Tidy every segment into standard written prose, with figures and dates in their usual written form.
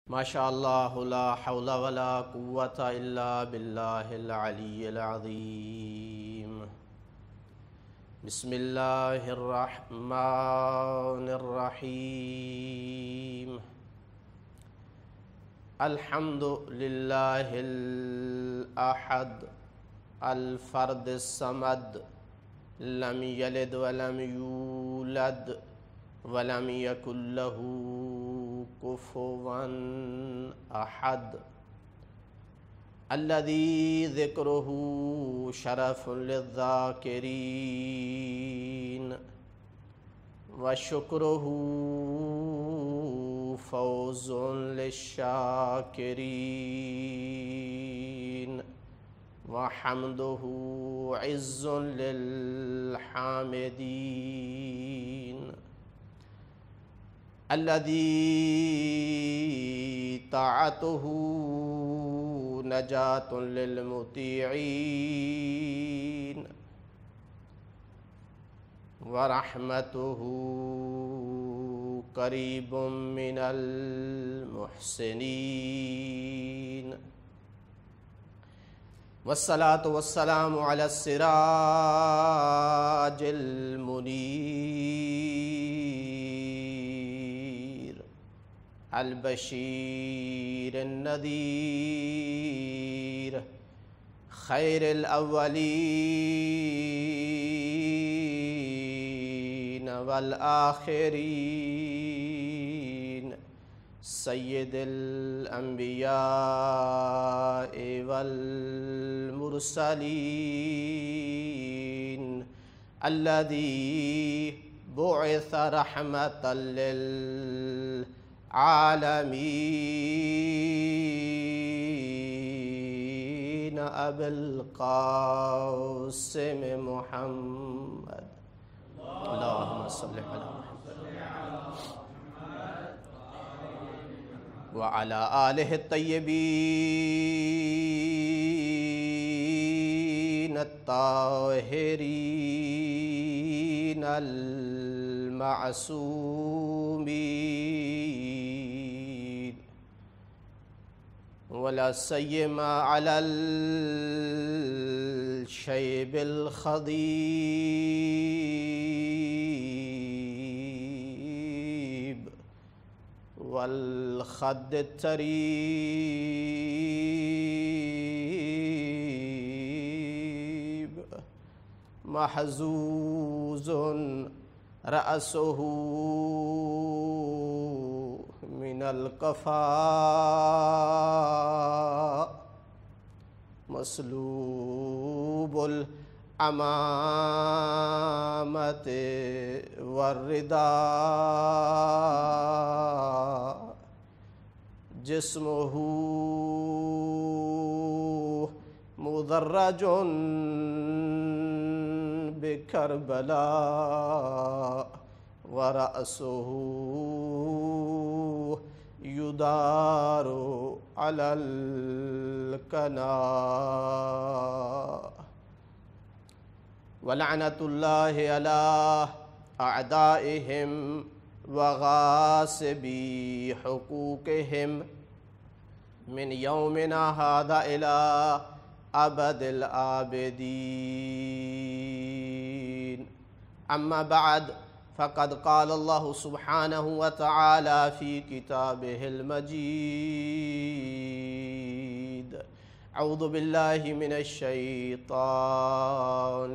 ماشاء اللہ لا حول ولا قوة الا باللہ العلی العظیم۔ بسم اللہ الرحمن الرحیم۔ الحمد للہ الاحد الفرد الصمد لم یلد ولم یولد ولم یکن له كفوا احد الذي ذكره شرف للذاكرين وشكره فوز للشاكرين وحمده عز للحامدين الذي طاعته نجاة للمطيعين ورحمته قريب من المحسنين والصلاة والسلام على السراج المنير البشير النذير خير الأولين والآخرين سيد الأنبياء والمرسلين الذي بعث رحمة للعالمين أبي القاسم محمد اللهم صل على محمد وعلى آله الطيبين الطاهرين المعصومين ولا سيما على الشيب الخضيب والخد التريب محزوز رأسه من القفاء مسلوب الأمامة والرداء جسمه مدرج بكربلاء ورأسه يدار على الكناء ولعنة الله على أعدائهم وغاصبي حقوقهم من يومنا هذا إلى أبد الآبدين أما بعد فقد قال الله سبحانه وتعالى في كتابه المجيد أعوذ بالله من الشيطان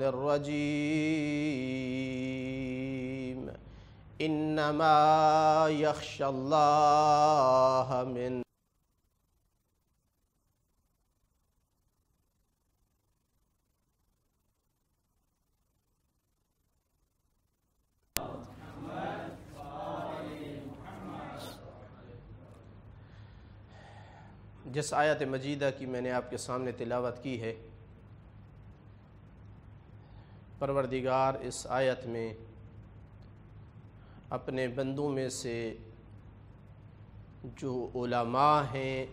الرجيم إنما يخشى الله من جس آیت مجیدہ کی میں نے آپ کے سامنے تلاوت کی ہے، پروردگار اس آیت میں اپنے بندوں میں سے جو علماء ہیں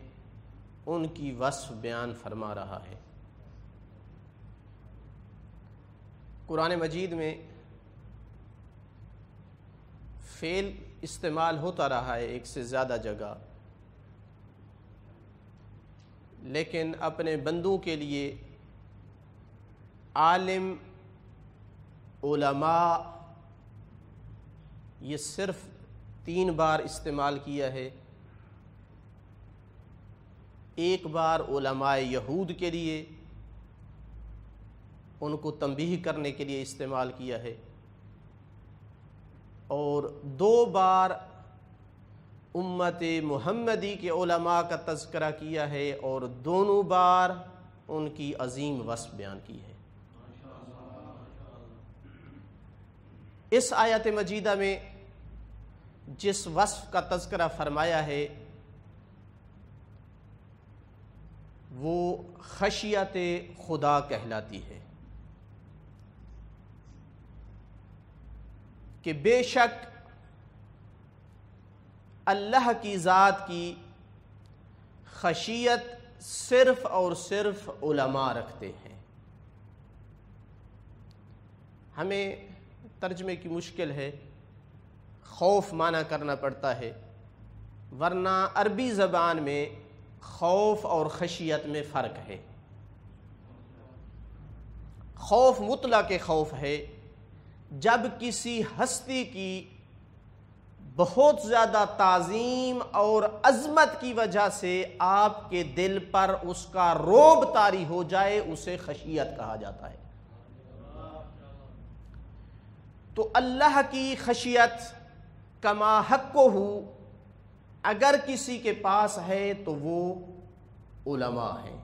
ان کی وصف بیان فرما رہا ہے۔ قرآن مجید میں فعل استعمال ہوتا رہا ہے ایک سے زیادہ جگہ، لیکن اپنے بندوں کے لیے عالم، علماء یہ صرف 3 بار استعمال کیا ہے۔ ایک بار علماء یہود کے لیے، ان کو تنبیہ کرنے کے لیے استعمال کیا ہے، اور 2 بار امت محمدی کے علماء کا تذکرہ کیا ہے، اور دونوں بار ان کی عظیم وصف بیان کی ہے۔ اس آیت مجیدہ میں جس وصف کا تذکرہ فرمایا ہے وہ خشیت خدا کہلاتی ہے، کہ بے شک اللہ کی ذات کی خشیت صرف اور صرف علماء رکھتے ہیں۔ ہمیں ترجمے کی مشکل ہے، خوف معنی کرنا پڑتا ہے، ورنہ عربی زبان میں خوف اور خشیت میں فرق ہے۔ خوف مطلق خوف ہے، جب کسی ہستی کی بہت زیادہ تعظیم اور عظمت کی وجہ سے آپ کے دل پر اس کا رعب طاری ہو جائے، اسے خشیت کہا جاتا ہے۔ تو اللہ کی خشیت کما حقہ اگر کسی کے پاس ہے تو وہ علماء ہیں۔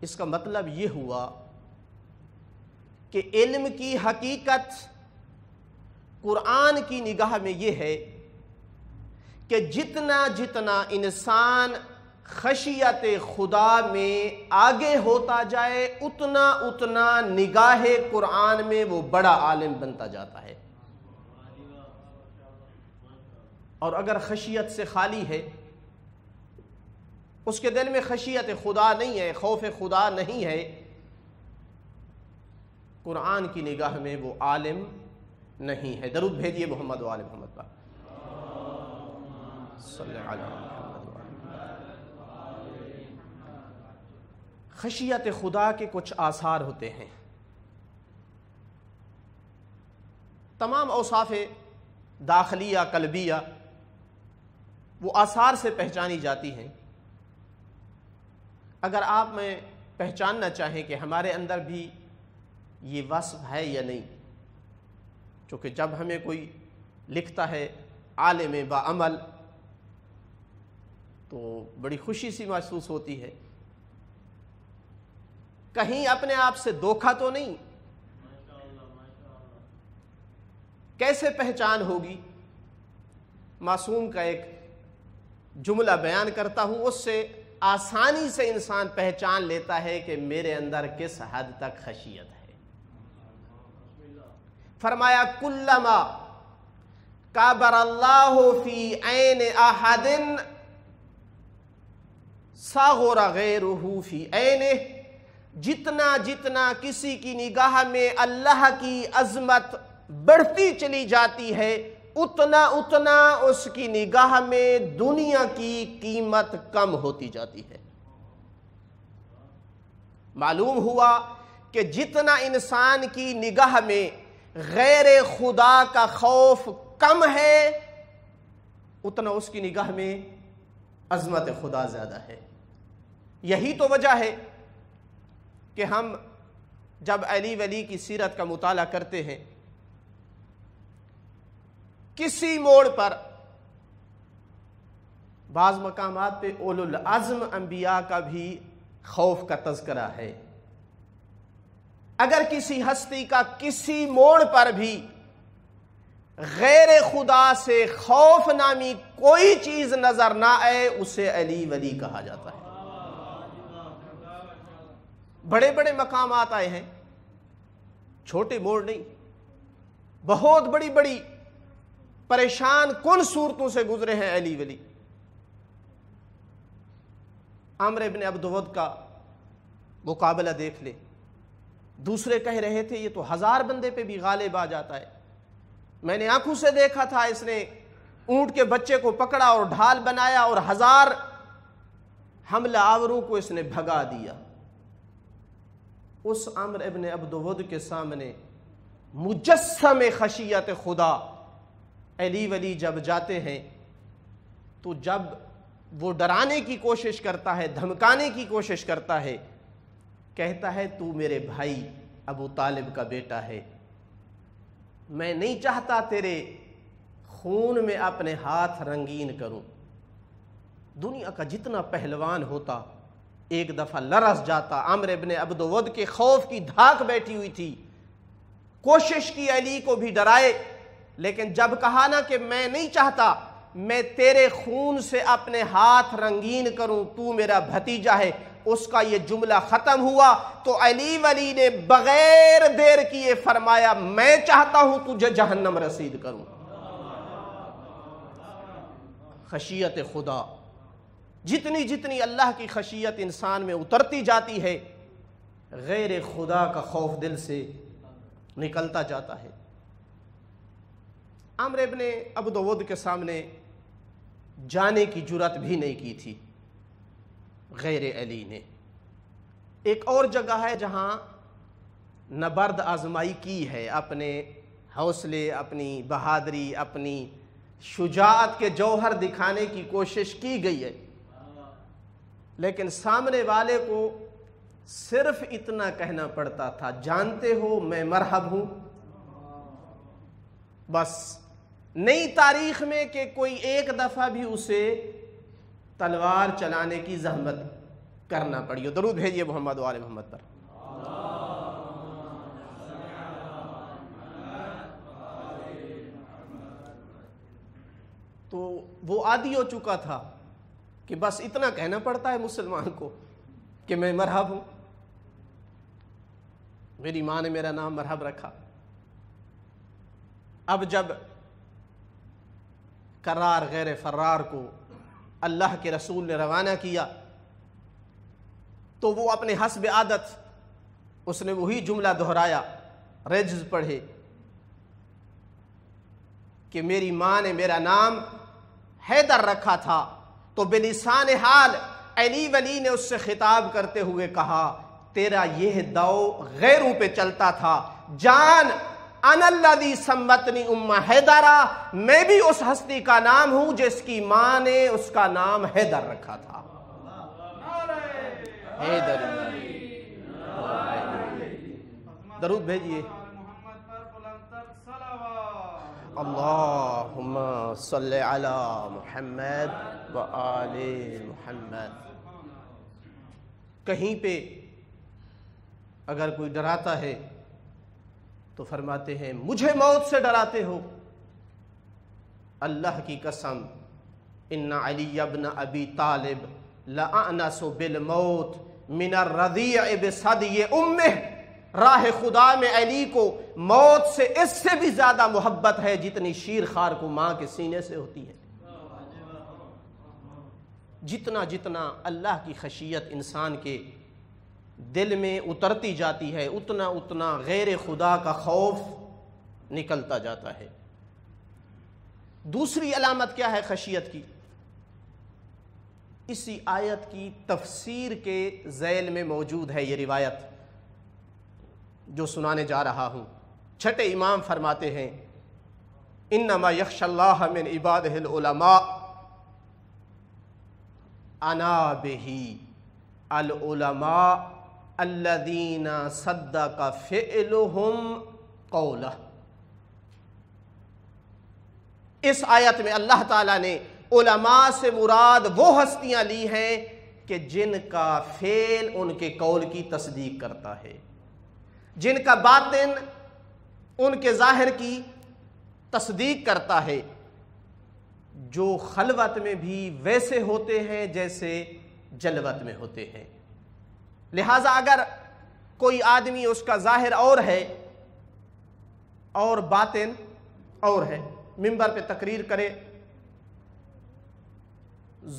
اس کا مطلب یہ ہوا کہ علم کی حقیقت قرآن کی نگاہ میں یہ ہے کہ جتنا جتنا انسان خشیت خدا میں آگے ہوتا جائے، اتنا اتنا نگاہ قرآن میں وہ بڑا عالم بنتا جاتا ہے۔ اور اگر خشیت سے خالی ہے، اس کے دل میں خشیت خدا نہیں ہے، خوف خدا نہیں ہے، قرآن کی نگاہ میں وہ عالم نہیں ہے۔ درود بھیجیے محمد و آل محمد پر صلی اللہ علیہ وسلم۔ خشیت خدا کے کچھ آثار ہوتے ہیں۔ تمام اوصاف داخلیہ قلبیہ وہ آثار سے پہچانی جاتی ہیں۔ اگر آپ میں پہچاننا چاہیں کہ ہمارے اندر بھی یہ وصف ہے یا نہیں، چونکہ جب ہمیں کوئی لکھتا ہے عالم باعمل تو بڑی خوشی سی محسوس ہوتی ہے، کہیں اپنے آپ سے دھوکہ تو نہیں؟ کیسے پہچان ہوگی؟ معصوم کا ایک جملہ بیان کرتا ہوں، اس سے آسانی سے انسان پہچان لیتا ہے کہ میرے اندر کس حد تک خشیت ہے۔ فرمایا کلما کابر اللہ فی عین احد صغر غیرہ فی عینہ، جتنا جتنا کسی کی نگاہ میں اللہ کی عظمت بڑھتی چلی جاتی ہے، اتنا اتنا اس کی نگاہ میں دنیا کی قیمت کم ہوتی جاتی ہے۔ معلوم ہوا کہ جتنا انسان کی نگاہ میں غیر خدا کا خوف کم ہے، اتنا اس کی نگاہ میں عظمت خدا زیادہ ہے۔ یہی تو وجہ ہے کہ ہم جب علی ولی کی سیرت کا مطالعہ کرتے ہیں، کسی موڑ پر بعض مقامات پہ اولو العزم انبیاء کا بھی خوف کا تذکرہ ہے۔ اگر کسی ہستی کا کسی موڑ پر بھی غیر خدا سے خوف نامی کوئی چیز نظر نہ آئے، اسے علی ولی کہا جاتا ہے۔ بڑے بڑے مقامات آئے ہیں، چھوٹے موڑ نہیں، بہت بڑی بڑی پریشان کن صورتوں سے گزرے ہیں علی ولی۔ عمرو بن عبد ود کا مقابلہ دیکھ لے، دوسرے کہہ رہے تھے یہ تو 1000 بندے پہ بھی غالب آ جاتا ہے، میں نے آنکھوں سے دیکھا تھا، اس نے اونٹ کے بچے کو پکڑا اور ڈھال بنایا اور 1000 حملہ آوروں کو اس نے بھگا دیا۔ اس عمرو ابن عبد ود کے سامنے مجسم خشیت خدا علی ولی جب جاتے ہیں تو جب وہ ڈرانے کی کوشش کرتا ہے، دھمکانے کی کوشش کرتا ہے، کہتا ہے تو میرے بھائی ابو طالب کا بیٹا ہے، میں نہیں چاہتا تیرے خون میں اپنے ہاتھ رنگین کروں۔ دنیا کا جتنا پہلوان ہوتا ایک دفعہ لرز جاتا۔ عمرو ابن عبد ود کے خوف کی دھاک بیٹھی ہوئی تھی، کوشش کی علی کو بھی ڈرائے، لیکن جب کہا نا کہ میں نہیں چاہتا میں تیرے خون سے اپنے ہاتھ رنگین کروں، تو میرا بھتیجا ہے، اس کا یہ جملہ ختم ہوا تو علی ولی نے بغیر دیر کیے فرمایا میں چاہتا ہوں تجھے جہنم رسید کروں۔ خشیت خدا، جتنی جتنی اللہ کی خشیت انسان میں اترتی جاتی ہے، غیر خدا کا خوف دل سے نکلتا جاتا ہے۔ عمرو ابن عبد ود کے سامنے جانے کی جرات بھی نہیں کی تھی غیر علی نے۔ ایک اور جگہ ہے جہاں نبرد آزمائی کی ہے، اپنے حوصلے، اپنی بہادری، اپنی شجاعت کے جوہر دکھانے کی کوشش کی گئی ہے، لیکن سامنے والے کو صرف اتنا کہنا پڑتا تھا، جانتے ہو میں مرحب ہوں۔ بس نئی تاریخ میں کہ کوئی ایک دفعہ بھی اسے تلوار چلانے کی زحمت کرنا پڑی ہو۔ درود بھیجئے محمد و آل محمد پر۔ تو وہ عادی ہو چکا تھا کہ بس اتنا کہنا پڑتا ہے مسلمان کو کہ میں مرحب ہوں، میری ماں نے میرا نام مرحب رکھا۔ اب جب کرار غیر فرار کو اللہ کے رسول نے روانہ کیا تو وہ اپنے حسب عادت اس نے وہی جملہ دہرایا، رجز پڑھے کہ میری ماں نے میرا نام حیدر رکھا تھا، تو بلسان حال علی ولی نے اس سے خطاب کرتے ہوئے کہا تیرا یہ دو غیروں پہ چلتا تھا، جان انا الذی سمتنی ام حیدرہ، میں بھی اس ہستی کا نام ہوں جس کی ماں نے اس کا نام حیدر رکھا تھا۔ حیدر، درود بھیجئے۔ اللہم صلی علی محمد و آل محمد۔ کہیں پہ اگر کوئی ڈراتا ہے تو فرماتے ہیں مجھے موت سے ڈراتے ہو؟ اللہ کی قسم ان علی ابن ابی طالب لأنس بالموت من الرضیع بصدی امہ، راہ خدا میں علی کو موت سے اس سے بھی زیادہ محبت ہے جتنی شیر خار کو ماں کے سینے سے ہوتی ہے۔ جتنا جتنا اللہ کی خشیت انسان کے دل میں اترتی جاتی ہے اتنا اتنا غیر خدا کا خوف نکلتا جاتا ہے۔ دوسری علامت کیا ہے خشیت کی؟ اسی آیت کی تفسیر کے ذیل میں موجود ہے یہ روایت جو سنانے جا رہا ہوں۔ چھٹے امام فرماتے ہیں انما یخشی اللہ من عبادہ العلماء انا بہ العلماء الذین صدق فعلہم قولہ۔ اس آیت میں اللہ تعالیٰ نے علماء سے مراد وہ ہستیاں لی ہیں کہ جن کا فعل ان کے قول کی تصدیق کرتا ہے، جن کا باطن ان کے ظاہر کی تصدیق کرتا ہے، جو خلوت میں بھی ویسے ہوتے ہیں جیسے جلوت میں ہوتے ہیں۔ لہٰذا اگر کوئی آدمی اس کا ظاہر اور ہے اور باطن اور ہے، منبر پہ تقریر کرے،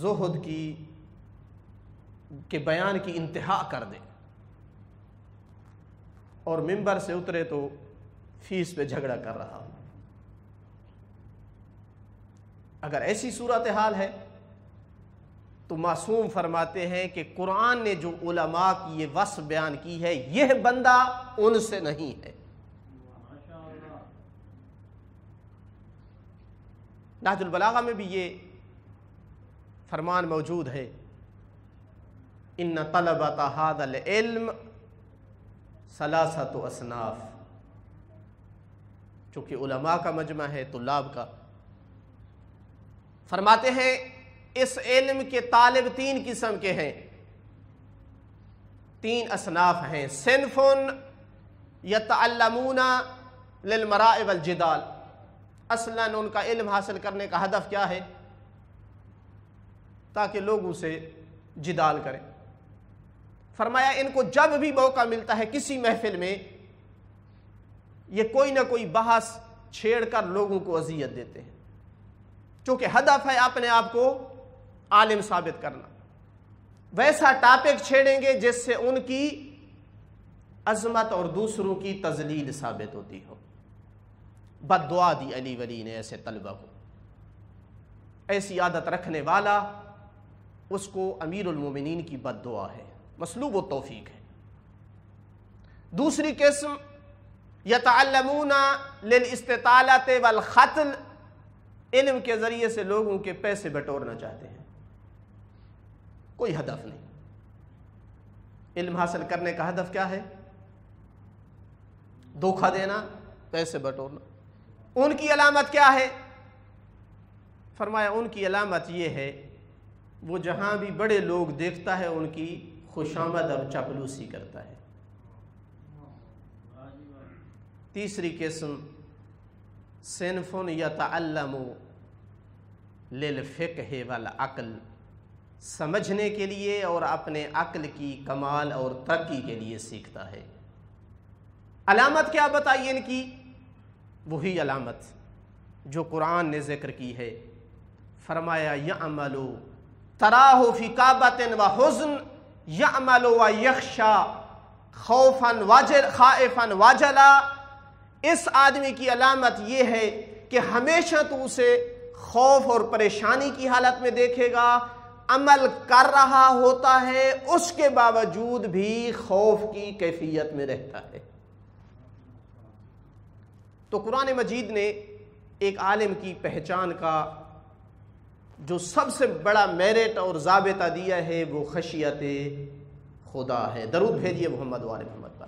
زہد کے بیان کی انتہا کر دے، اور منبر سے اترے تو فیس پہ جھگڑا کر رہا ہوں، اگر ایسی صورتحال ہے تو معصوم فرماتے ہیں کہ قرآن نے جو علماء کی یہ وصف بیان کی ہے یہ بندہ ان سے نہیں ہے۔ نہج البلاغہ میں بھی یہ فرمان موجود ہے، ان طلبۃ ھذا العلم ثلاثۃ اصناف، چونکہ علماء کا مجمع ہے طلاب کا، فرماتے ہیں اس علم کے طالب تین قسم کے ہیں، تین اصناف ہیں۔ صنف یتعلمون للمراء والجدال، اصلاً ان کا علم حاصل کرنے کا ہدف کیا ہے؟ تاکہ لوگوں سے جدال کریں۔ فرمایا ان کو جب بھی موقع ملتا ہے کسی محفل میں یہ کوئی نہ کوئی بحث چھیڑ کر لوگوں کو اذیت دیتے ہیں، چونکہ ہدف ہے اپنے آپ کو عالم ثابت کرنا۔ ویسا ٹاپک چھیڑیں گے جس سے ان کی عظمت اور دوسروں کی تذلیل ثابت ہوتی ہو۔ بد دعا دی علی ولی نے ایسے طلبہ کو، ایسی عادت رکھنے والا اس کو امیر المومنین کی بد دعا ہے، مسلوب و توفیق ہے۔ دوسری قسم یتعلمون للاستطالۃ والقتل، علم کے ذریعے سے لوگوں کے پیسے بٹورنا چاہتے ہیں، کوئی ہدف نہیں۔ علم حاصل کرنے کا ہدف کیا ہے؟ دھوکہ دینا، پیسے بٹورنا۔ ان کی علامت کیا ہے؟ فرمایا ان کی علامت یہ ہے وہ جہاں بھی بڑے لوگ دیکھتا ہے ان کی خوشامد اور چاپلوسی کرتا ہے۔ تیسری قسم صنف یتعلم للفقہ والعقل، سمجھنے کے لیے اور اپنے عقل کی کمال اور ترقی کے لیے سیکھتا ہے۔ علامت کیا بتائی ان کی؟ وہی علامت جو قرآن نے ذکر کی ہے۔ فرمایا یعمل تراہ فی کعبۃ وحزن یعمل ویخشی خوفا وجلا، اس آدمی کی علامت یہ ہے کہ ہمیشہ تو اسے خوف اور پریشانی کی حالت میں دیکھے گا، عمل کر رہا ہوتا ہے اس کے باوجود بھی خوف کی کیفیت میں رہتا ہے۔ تو قرآن مجید نے ایک عالم کی پہچان کا جو سب سے بڑا میرٹ اور ضابطہ دیا ہے وہ خشیت خدا ہے۔ درود بھیجیے محمد وآل محمد پر۔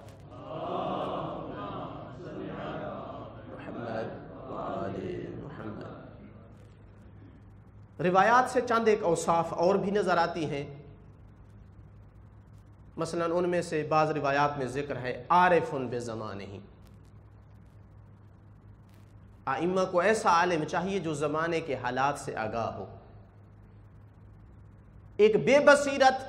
روایات سے چند ایک اوصاف اور بھی نظر آتی ہیں، مثلا ان میں سے بعض روایات میں ذکر ہے عارف بزمانہ، ائمہ کو ایسا عالم چاہیے جو زمانے کے حالات سے آگاہ ہو۔ ایک بے بصیرت،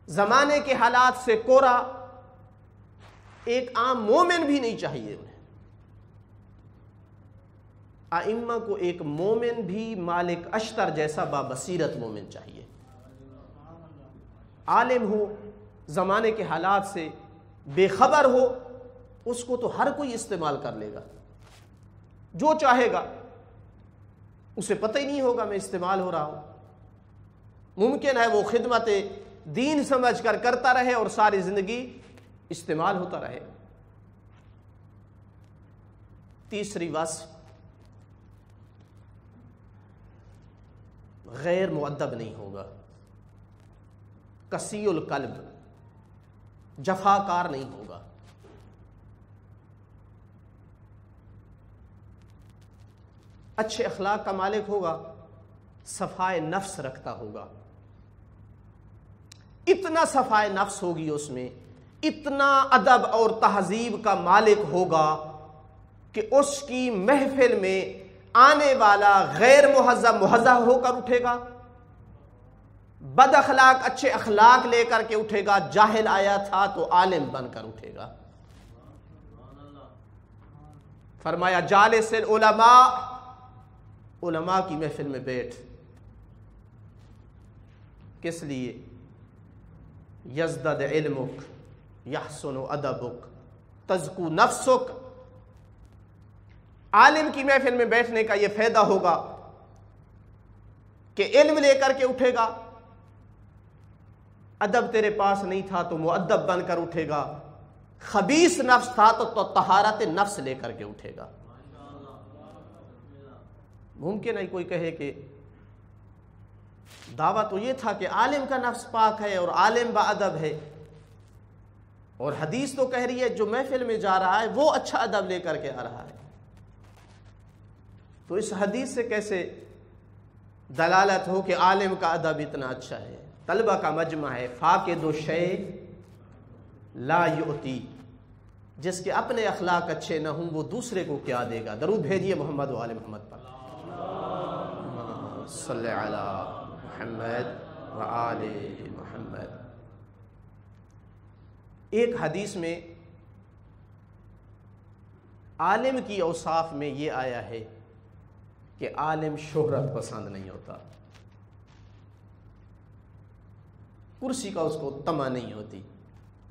زمانے کے حالات سے کورا ایک عام مومن بھی نہیں چاہیے انہیں۔ ائمہ کو ایک مومن بھی مالک اشتر جیسا بابصیرت مومن چاہیے، عالم ہو، زمانے کے حالات سے بے خبر ہو، اس کو تو ہر کوئی استعمال کر لے گا، جو چاہے گا، اسے پتہ ہی نہیں ہوگا میں استعمال ہو رہا ہوں۔ ممکن ہے وہ خدمت دین سمجھ کر کرتا رہے اور ساری زندگی استعمال ہوتا رہے۔ تیسری وصف غیر مؤدب نہیں ہوگا، قسی القلب، جفاکار نہیں ہوگا۔ اچھے اخلاق کا مالک ہوگا، صفائے نفس رکھتا ہوگا، اتنا صفائے نفس ہوگی اس میں، اتنا ادب اور تہذیب کا مالک ہوگا کہ اس کی محفل میں آنے والا غیر مہذب مہذب ہو کر اٹھے گا، بد اخلاق اچھے اخلاق لے کر کے اٹھے گا، جاہل آیا تھا تو عالم بن کر اٹھے گا۔ فرمایا جالس العلماء، علماء کی محفل میں بیٹھ، کس لیے؟ یزدد علمک یحسن ادبک تزکو نفسک، عالم کی محفل میں بیٹھنے کا یہ فائدہ ہوگا کہ علم لے کر کے اٹھے گا، ادب تیرے پاس نہیں تھا تو مؤدب بن کر اٹھے گا، خبیث نفس تھا تو طہارت نفس لے کر کے اٹھے گا۔ ممکن ہے کوئی کہے کہ دعویٰ تو یہ تھا کہ عالم کا نفس پاک ہے اور عالم با ادب ہے، اور حدیث تو کہہ رہی ہے جو محفل میں جا رہا ہے وہ اچھا ادب لے کر کے آ رہا ہے، تو اس حدیث سے کیسے دلالت ہو کہ عالم کا ادب اتنا اچھا ہے؟ طلبہ کا مجمع ہے، فاقد الشیء لا یؤتی، جس کے اپنے اخلاق اچھے نہ ہوں وہ دوسرے کو کیا دے گا؟ درود بھیجیے محمد و آل محمد پر، صلی علی محمد و آل محمد۔ ایک حدیث میں عالم کی اوصاف میں یہ آیا ہے کہ عالم شہرت پسند نہیں ہوتا، کرسی کا اس کو طمع نہیں ہوتی،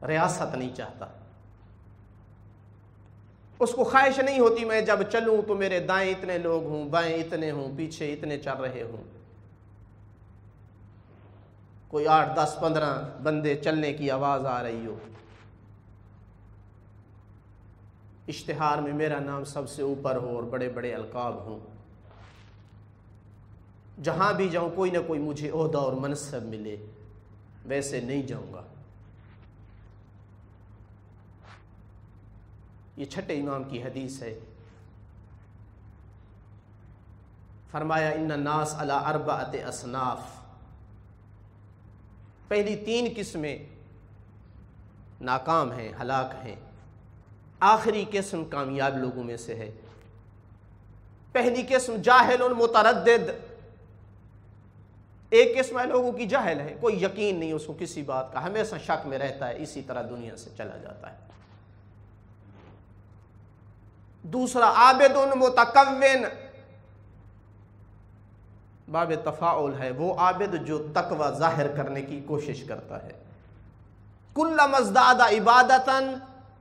ریاست نہیں چاہتا، اس کو خواہش نہیں ہوتی میں جب چلوں تو میرے دائیں اتنے لوگ ہوں، بائیں اتنے ہوں، پیچھے اتنے چل رہے ہوں، کوئی 8 10 15 بندے چلنے کی آواز آ رہی ہو، اشتہار میں میرا نام سب سے اوپر ہو اور بڑے بڑے القاب ہوں، جہاں بھی جاؤں کوئی نہ کوئی مجھے عہدہ اور منصب ملے، ویسے نہیں جاؤں گا۔ یہ چھٹے امام کی حدیث ہے، فرمایا ان الناس علی 4 اصناف، پہلی 3 قسمیں ناکام ہیں، ہلاک ہیں، آخری قسم کامیاب لوگوں میں سے ہے۔ پہلی قسم جاہل متردد، ایک قسم ہے لوگوں کی جاہل ہے، کوئی یقین نہیں اس کو کسی بات کا، ہمیشہ شک میں رہتا ہے، اسی طرح دنیا سے چلا جاتا ہے۔ دوسرا عابد متکون، باب تفاعل ہے، وہ عابد جو تقوی ظاہر کرنے کی کوشش کرتا ہے۔ کلما ازداد عبادتا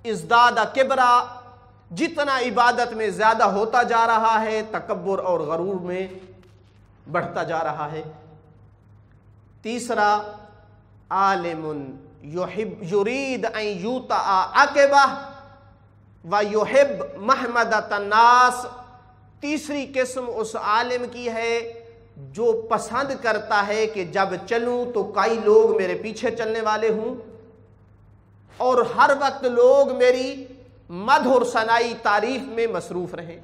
ازداد کبرا، جتنا عبادت میں زیادہ ہوتا جا رہا ہے تکبر اور غرور میں بڑھتا جا رہا ہے۔ تیسرا عالم یرید ان یوطأ عقبہ ویحب محمدۃ الناس، تیسری قسم اس عالم کی ہے جو پسند کرتا ہے کہ جب چلوں تو کئی لوگ میرے پیچھے چلنے والے ہوں اور ہر وقت لوگ میری مدح اور ثنائی تعریف میں مصروف رہیں۔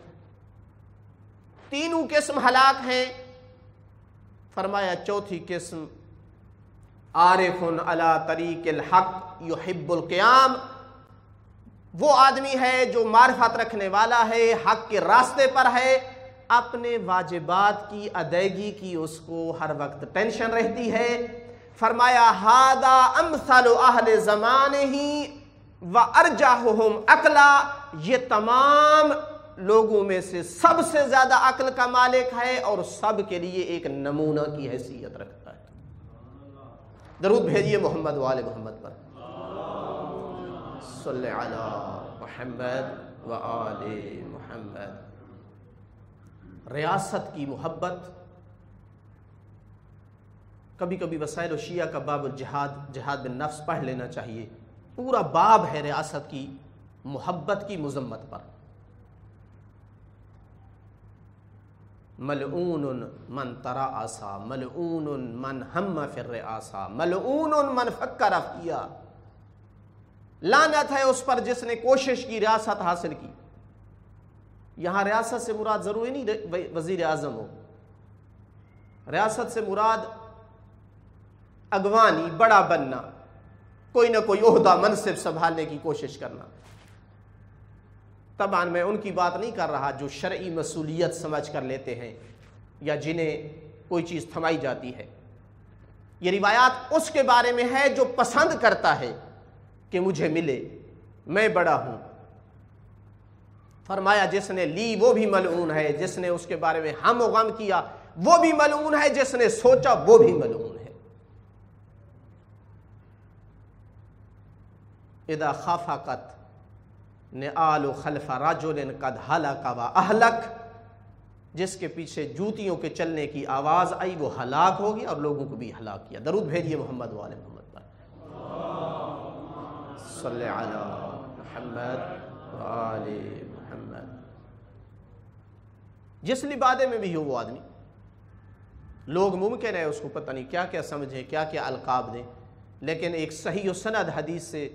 تینوں قسم ہلاک ہیں۔ فرمایا چوتھی قسم عارف علی طریق الحق یحب القیام، وہ آدمی ہے جو معرفت رکھنے والا ہے، حق کے راستے پر ہے، اپنے واجبات کی ادائیگی کی اس کو ہر وقت ٹینشن رہتی ہے۔ فرمایا ھذا امثل اہل زمانہ وارجحہم عقلا، یہ تمام لوگوں میں سے سب سے زیادہ عقل کا مالک ہے اور سب کے لیے ایک نمونہ کی حیثیت رکھتا ہے۔ درود بھیجیے محمد و آل محمد پر، صلی علی محمد و آل محمد۔ ریاست کی محبت، کبھی کبھی وسائل و شیعہ کا باب الجہاد، جہاد بالنفس پڑھ لینا چاہیے، پورا باب ہے ریاست کی محبت کی مذمت پر۔ ملعون من ترأسا، ملعون من ہم فی الرئاسہ، ملعون من فکر فیہا، لعنت ہے اس پر جس نے کوشش کی ریاست حاصل کی۔ یہاں ریاست سے مراد ضروری نہیں وزیر اعظم ہو، ریاست سے مراد اگوانی، بڑا بننا، کوئی نہ کوئی عہدہ منصب سنبھالنے کی کوشش کرنا۔ طبعا میں ان کی بات نہیں کر رہا جو شرعی مسئولیت سمجھ کر لیتے ہیں یا جنہیں کوئی چیز تھمائی جاتی ہے، یہ روایات اس کے بارے میں ہے جو پسند کرتا ہے کہ مجھے ملے، میں بڑا ہوں۔ فرمایا جس نے لی وہ بھی ملعون ہے، جس نے اس کے بارے میں ہم و غم کیا وہ بھی ملعون ہے، جس نے سوچا وہ بھی ملعون ہے۔ اذا خافقت نعال خلف رجل قد ہلک و اہلک، جس کے پیچھے جوتیوں کے چلنے کی آواز آئی وہ ہلاک ہو گیا اور لوگوں کو بھی ہلاک کیا۔ درود بھیجیے محمد وآل محمد پر، صلی علی محمد وآل محمد۔ جس لبادے میں بھی ہو وہ آدمی، لوگ ممکن ہے اس کو پتہ نہیں کیا کیا سمجھیں، کیا کیا القاب دیں، لیکن ایک صحیح و سند حدیث سے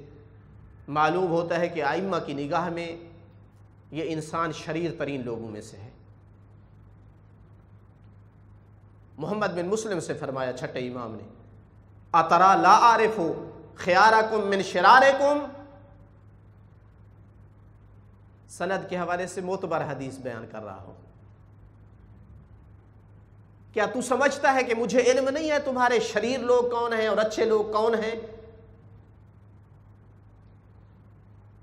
معلوم ہوتا ہے کہ ائمہ کی نگاہ میں یہ انسان شریر ترین لوگوں میں سے ہے۔ محمد بن مسلم سے فرمایا چھٹے امام نے، اترا لا عارف خیارکم من شرارکم، سند کے حوالے سے معتبر حدیث بیان کر رہا ہوں، کیا تو سمجھتا ہے کہ مجھے علم نہیں ہے تمہارے شریر لوگ کون ہیں اور اچھے لوگ کون ہیں؟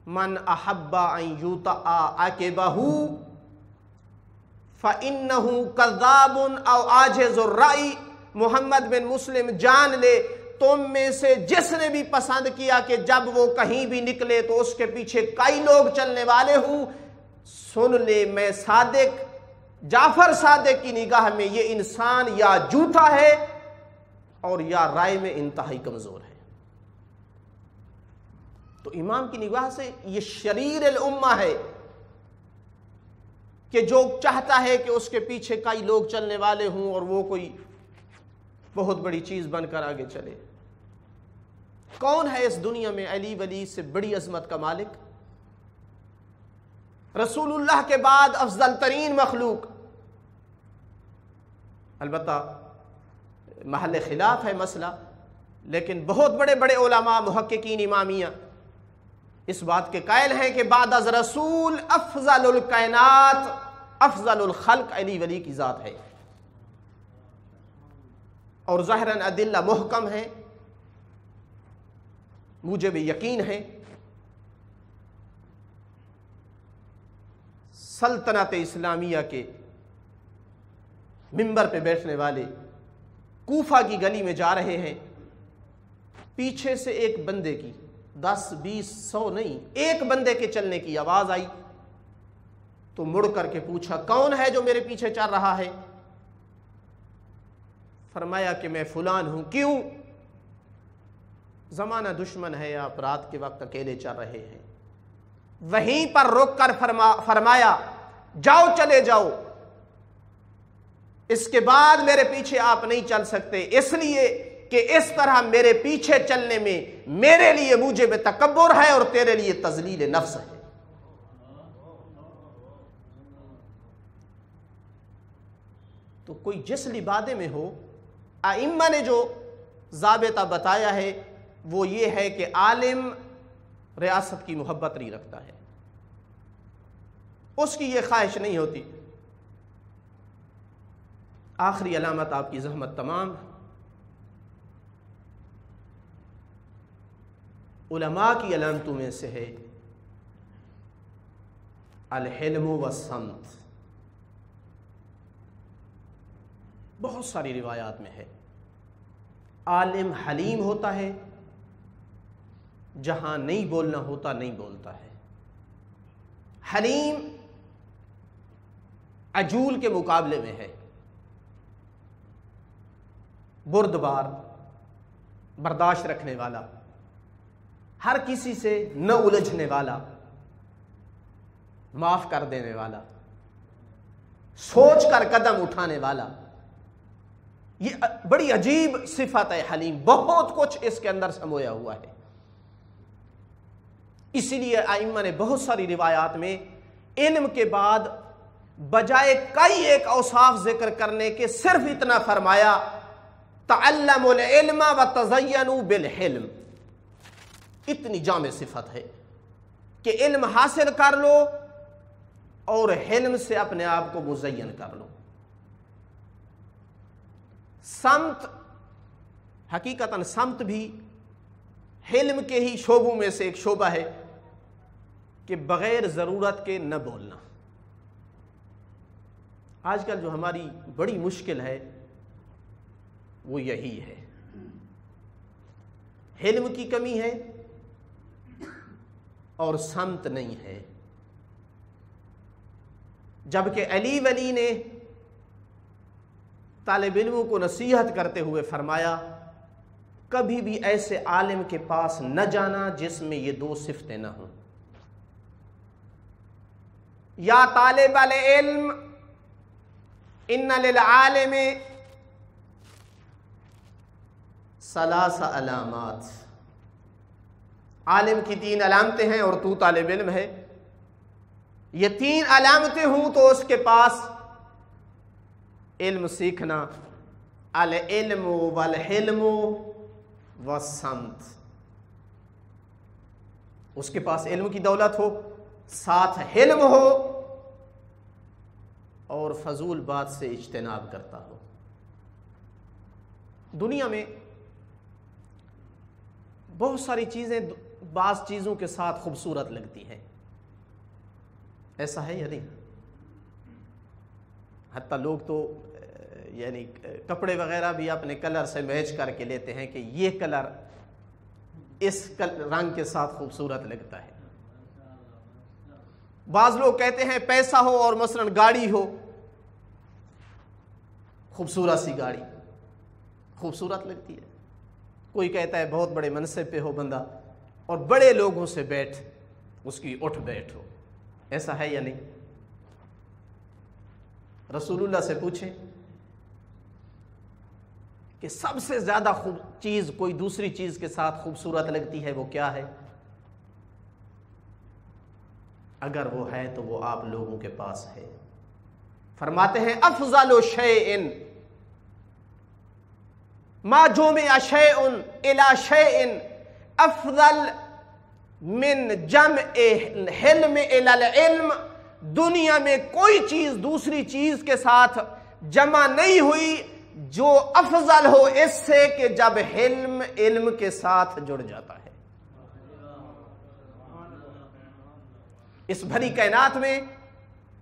من احب ان یطاع عقبہ فإنہ کذاب او عاجز الرأی، محمد بن مسلم جان لے تم میں سے جس نے بھی پسند کیا کہ جب وہ کہیں بھی نکلے تو اس کے پیچھے کئی لوگ چلنے والے ہوں، سن لے میں صادق جعفر صادق کی نگاہ میں یہ انسان یا جھوٹا ہے اور یا رائے میں انتہائی کمزور ہے۔ تو امام کی نگاہ سے یہ شریر الامہ ہے کہ جو چاہتا ہے کہ اس کے پیچھے کئی لوگ چلنے والے ہوں اور وہ کوئی بہت بڑی چیز بن کر آگے چلے۔ کون ہے اس دنیا میں علی ولی سے بڑی عظمت کا مالک؟ رسول اللہ کے بعد افضل ترین مخلوق، البتہ محل خلاف ہے مسئلہ، لیکن بہت بڑے بڑے علماء محققین امامیہ اس بات کے قائل ہیں کہ بعد از رسول افضل الکائنات افضل الخلق علی ولی کی ذات ہے، اور ظاہراً ادلہ محکم ہیں، موجب یقین ہے۔ سلطنت اسلامیہ کے منبر پہ بیٹھنے والے کوفہ کی گلی میں جا رہے ہیں، پیچھے سے ایک بندے کی 10 20 100 نہیں، ایک بندے کے چلنے کی آواز آئی تو مڑ کر کے پوچھا کون ہے جو میرے پیچھے چل رہا ہے؟ فرمایا کہ میں فلان ہوں۔ کیوں؟ زمانہ دشمن ہے، آپ رات کے وقت اکیلے چل رہے ہیں۔ وہیں پر رک کر فرمایا جاؤ چلے جاؤ، اس کے بعد میرے پیچھے آپ نہیں چل سکتے، اس لیے کہ اس طرح میرے پیچھے چلنے میں میرے لیے موجب تکبر ہے اور تیرے لیے تذلیل نفس ہے۔ تو کوئی جس لبادے میں ہو، ائمہ نے جو ضابطہ بتایا ہے وہ یہ ہے کہ عالم ریاست کی محبت نہیں رکھتا ہے، اس کی یہ خواہش نہیں ہوتی۔ آخری علامت آپ کی زحمت تمام، علماء کی علامتوں میں سے ہے الحلم والصمت۔ بہت ساری روایات میں ہے عالم حلیم ہوتا ہے، جہاں نہیں بولنا ہوتا نہیں بولتا ہے۔ حلیم عجول کے مقابلے میں ہے، بردبار، برداشت رکھنے والا، ہر کسی سے نہ الجھنے والا، معاف کر دینے والا، سوچ کر قدم اٹھانے والا۔ یہ بڑی عجیب صفت ہے حلیم، بہت کچھ اس کے اندر سمویا ہوا ہے۔ اسی لیے ائمہ نے بہت ساری روایات میں علم کے بعد بجائے کئی ایک اوصاف ذکر کرنے کے صرف اتنا فرمایا تعلموا العلم وتزینوا بالحلم۔ اتنی جامع صفت ہے کہ علم حاصل کر لو اور حلم سے اپنے آپ کو مزین کر لو۔ سمت، حقیقتاً سمت بھی حلم کے ہی شعبوں میں سے ایک شعبہ ہے کہ بغیر ضرورت کے نہ بولنا۔ آج کل جو ہماری بڑی مشکل ہے وہ یہی ہے، حلم کی کمی ہے اور سمت نہیں ہے۔ جبکہ علی ولی نے طالب علموں کو نصیحت کرتے ہوئے فرمایا کبھی بھی ایسے عالم کے پاس نہ جانا جس میں یہ دو صفتیں نہ ہوں. یا طالب العلم ان للعالم ثلاث علامات، عالم کی 3 علامتیں ہیں اور تو طالب علم ہے. یہ 3 علامتیں ہوں تو اس کے پاس علم سیکھنا. العلم والحلم والصمت، اس کے پاس علم کی دولت ہو، ساتھ حلم ہو اور فضول بات سے اجتناب کرتا ہو. دنیا میں بہت ساری چیزیں بعض چیزوں کے ساتھ خوبصورت لگتی ہیں، ایسا ہے یا نہیں؟ حتیٰ لوگ تو یعنی کپڑے وغیرہ بھی اپنے کلر سے میچ کر کے لیتے ہیں کہ یہ کلر اس رنگ کے ساتھ خوبصورت لگتا ہے. بعض لوگ کہتے ہیں پیسہ ہو اور مثلاً گاڑی ہو، خوبصورت سی گاڑی خوبصورت لگتی ہے. کوئی کہتا ہے بہت بڑے منصب پہ ہو بندہ اور بڑے لوگوں سے بیٹھ، اس کی اٹھ بیٹھ ہو، ایسا ہے یا نہیں؟ رسول اللہ سے پوچھیں کہ سب سے زیادہ چیز کوئی دوسری چیز کے ساتھ خوبصورت لگتی ہے وہ کیا ہے؟ اگر وہ ہے تو وہ آپ لوگوں کے پاس ہے. فرماتے ہیں افضل شیء ما جمع شیء الی شیء افضل من جمع حلم الی العلم. دنیا میں کوئی چیز دوسری چیز کے ساتھ جمع نہیں ہوئی جو افضل ہو اس سے کہ جب حلم علم کے ساتھ جڑ جاتا ہے. اس بھری کائنات میں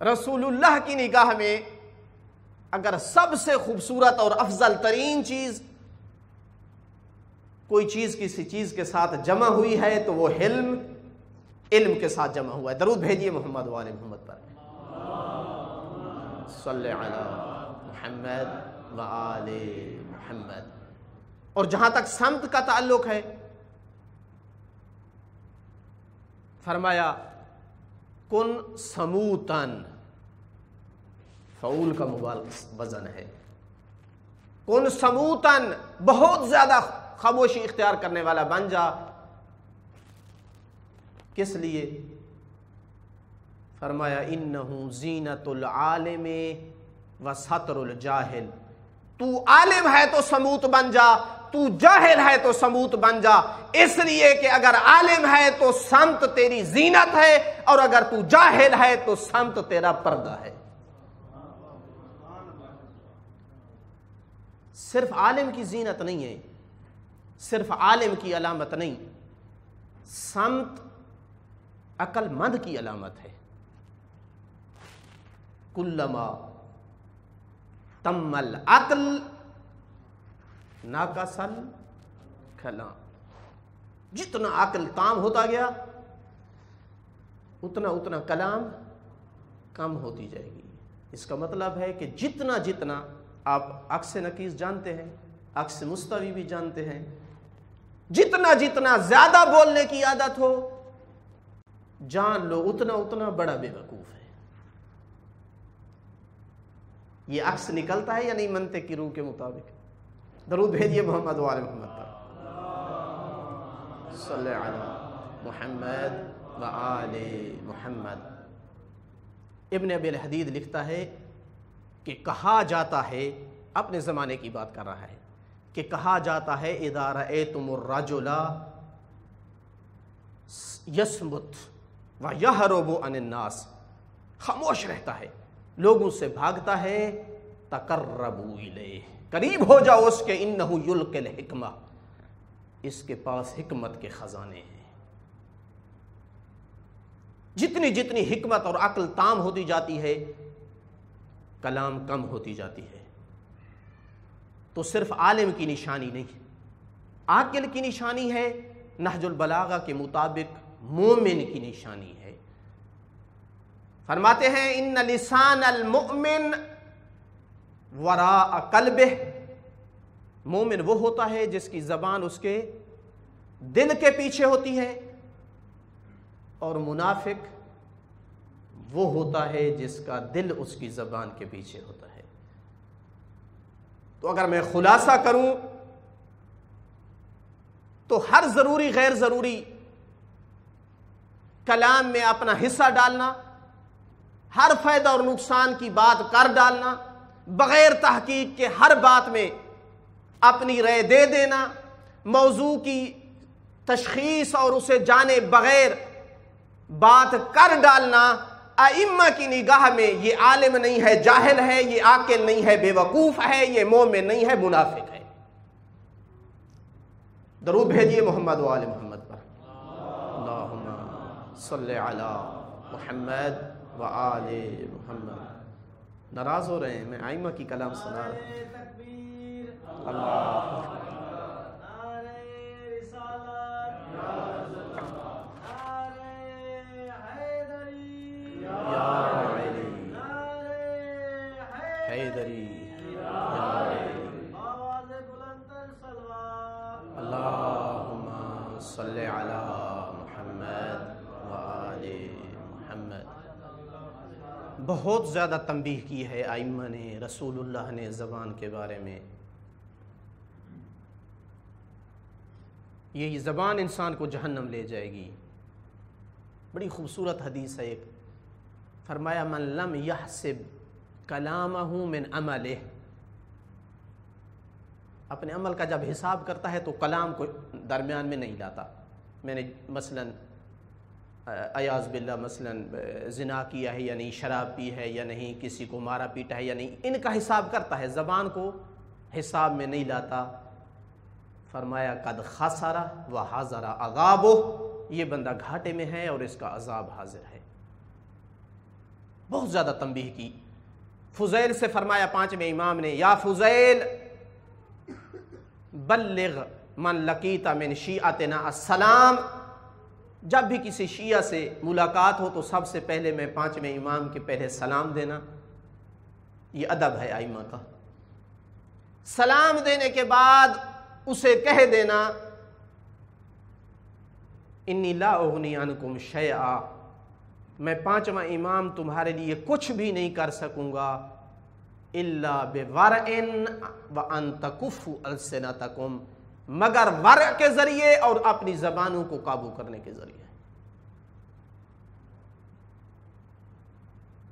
رسول اللہ کی نگاہ میں اگر سب سے خوبصورت اور افضل ترین چیز کوئی چیز کسی چیز کے ساتھ جمع ہوئی ہے تو وہ حلم علم کے ساتھ جمع ہوا ہے. درود بھیجیے محمد وآل محمد پر. صلی علی محمد وآل محمد. اور جہاں تک سمت کا تعلق ہے فرمایا کن سموتن، فعول کا مبالغہ وزن ہے. کن سموتن، بہت زیادہ خاموشی اختیار کرنے والا بن جا. کس لیے؟ فرمایا انہو زینت العالم و ستر الجاہل. تو عالم ہے تو سموت بن جا، تو جاہل ہے تو سموت بن جا. اس لیے کہ اگر عالم ہے تو سمت تیری زینت ہے اور اگر تو جاہل ہے تو سمت تیرا پردہ ہے. صرف عالم کی زینت نہیں ہے، صرف عالم کی علامت نہیں، سمت عقل مند کی علامت ہے. کلما تم العقل ناقص الکلام. جتنا عقل تام ہوتا گیا اتنا کلام کم ہوتی جائے گی. اس کا مطلب ہے کہ جتنا آپ عکس نقیص جانتے ہیں، عکس مستوی بھی جانتے ہیں، جتنا زیادہ بولنے کی عادت ہو جان لو اتنا بڑا بے وقوف ہے. یہ عکس نکلتا ہے یا نہیں منطق کی روح کے مطابق؟ درود بھیجیے محمد وآل محمد پر. صلی علی محمد وآل محمد. ابن ابی الحدید لکھتا ہے کہ کہا جاتا ہے، اپنے زمانے کی بات کر رہا ہے، کہ کہا جاتا ہے اذا رأیتم الرجل یصمت ویہرب عن الناس، خاموش رہتا ہے، لوگوں سے بھاگتا ہے، تقربوا الیہ، قریب ہو جاؤ اس کے، انہ یلقی الحکمہ، اس کے پاس حکمت کے خزانے ہیں. جتنی حکمت اور عقل تام ہوتی جاتی ہے کلام کم ہوتی جاتی ہے. تو صرف عالم کی نشانی نہیں، عاقل کی نشانی ہے، نہج البلاغہ کے مطابق مومن کی نشانی ہے. فرماتے ہیں ان لسان المؤمن وراء قلبہ، مومن وہ ہوتا ہے جس کی زبان اس کے دل کے پیچھے ہوتی ہے، اور منافق وہ ہوتا ہے جس کا دل اس کی زبان کے پیچھے ہوتا ہے۔ تو اگر میں خلاصہ کروں تو ہر ضروری غیر ضروری کلام میں اپنا حصہ ڈالنا، ہر فائدہ اور نقصان کی بات کر ڈالنا، بغیر تحقیق کے ہر بات میں اپنی رائے دے دینا، موضوع کی تشخیص اور اسے جانے بغیر بات کر ڈالنا، ائمہ کی نگاہ میں یہ عالم نہیں ہے، جاہل ہے، یہ عاقل نہیں ہے، بے وقوف ہے، یہ مومن نہیں ہے، منافق ہے۔ درود بھیجیے محمد و آل محمد پر۔ اللہم صلی علی محمد و آل محمد۔ ناراض ہو رہے ہیں، میں ائمہ کی کلام سنا رہا ہوں۔ اللہ حیدری، اللہم صلی علی محمد و آل محمد۔ بہت زیادہ تنبیہ کی ہے ائمہ نے، رسول اللہ نے زبان کے بارے میں۔ یہی زبان انسان کو جہنم لے جائے گی۔ بڑی خوبصورت حدیث ہے ایک، فرمایا من لم یحسب کلامہ من عملہ، اپنے عمل کا جب حساب کرتا ہے تو کلام کو درمیان میں نہیں لاتا۔ میں نے مثلاً ایاز باللہ مثلاً زنا کیا ہے یا نہیں، شراب پی ہے یا نہیں، کسی کو مارا پیٹا ہے یا نہیں، ان کا حساب کرتا ہے، زبان کو حساب میں نہیں لاتا۔ فرمایا قد خسر و حضر عذابہ، یہ بندہ گھاٹے میں ہے اور اس کا عذاب حاضر ہے۔ بہت زیادہ تنبیہ کی۔ فضیل سے فرمایا پانچویں امام نے، یا فضیل بلغ من لقیت من شیعتنا السلام، جب بھی کسی شیعہ سے ملاقات ہو تو سب سے پہلے میں پانچویں امام کے پہلے سلام دینا۔ یہ ادب ہے ائمہ کا۔ سلام دینے کے بعد اسے کہہ دینا انی لا اغنی عنکم شیئا، میں پانچواں امام تمہارے لیے کچھ بھی نہیں کر سکوں گا، الا بورع وان تکفوا السنتکم، مگر ورع کے ذریعے اور اپنی زبانوں کو قابو کرنے کے ذریعے۔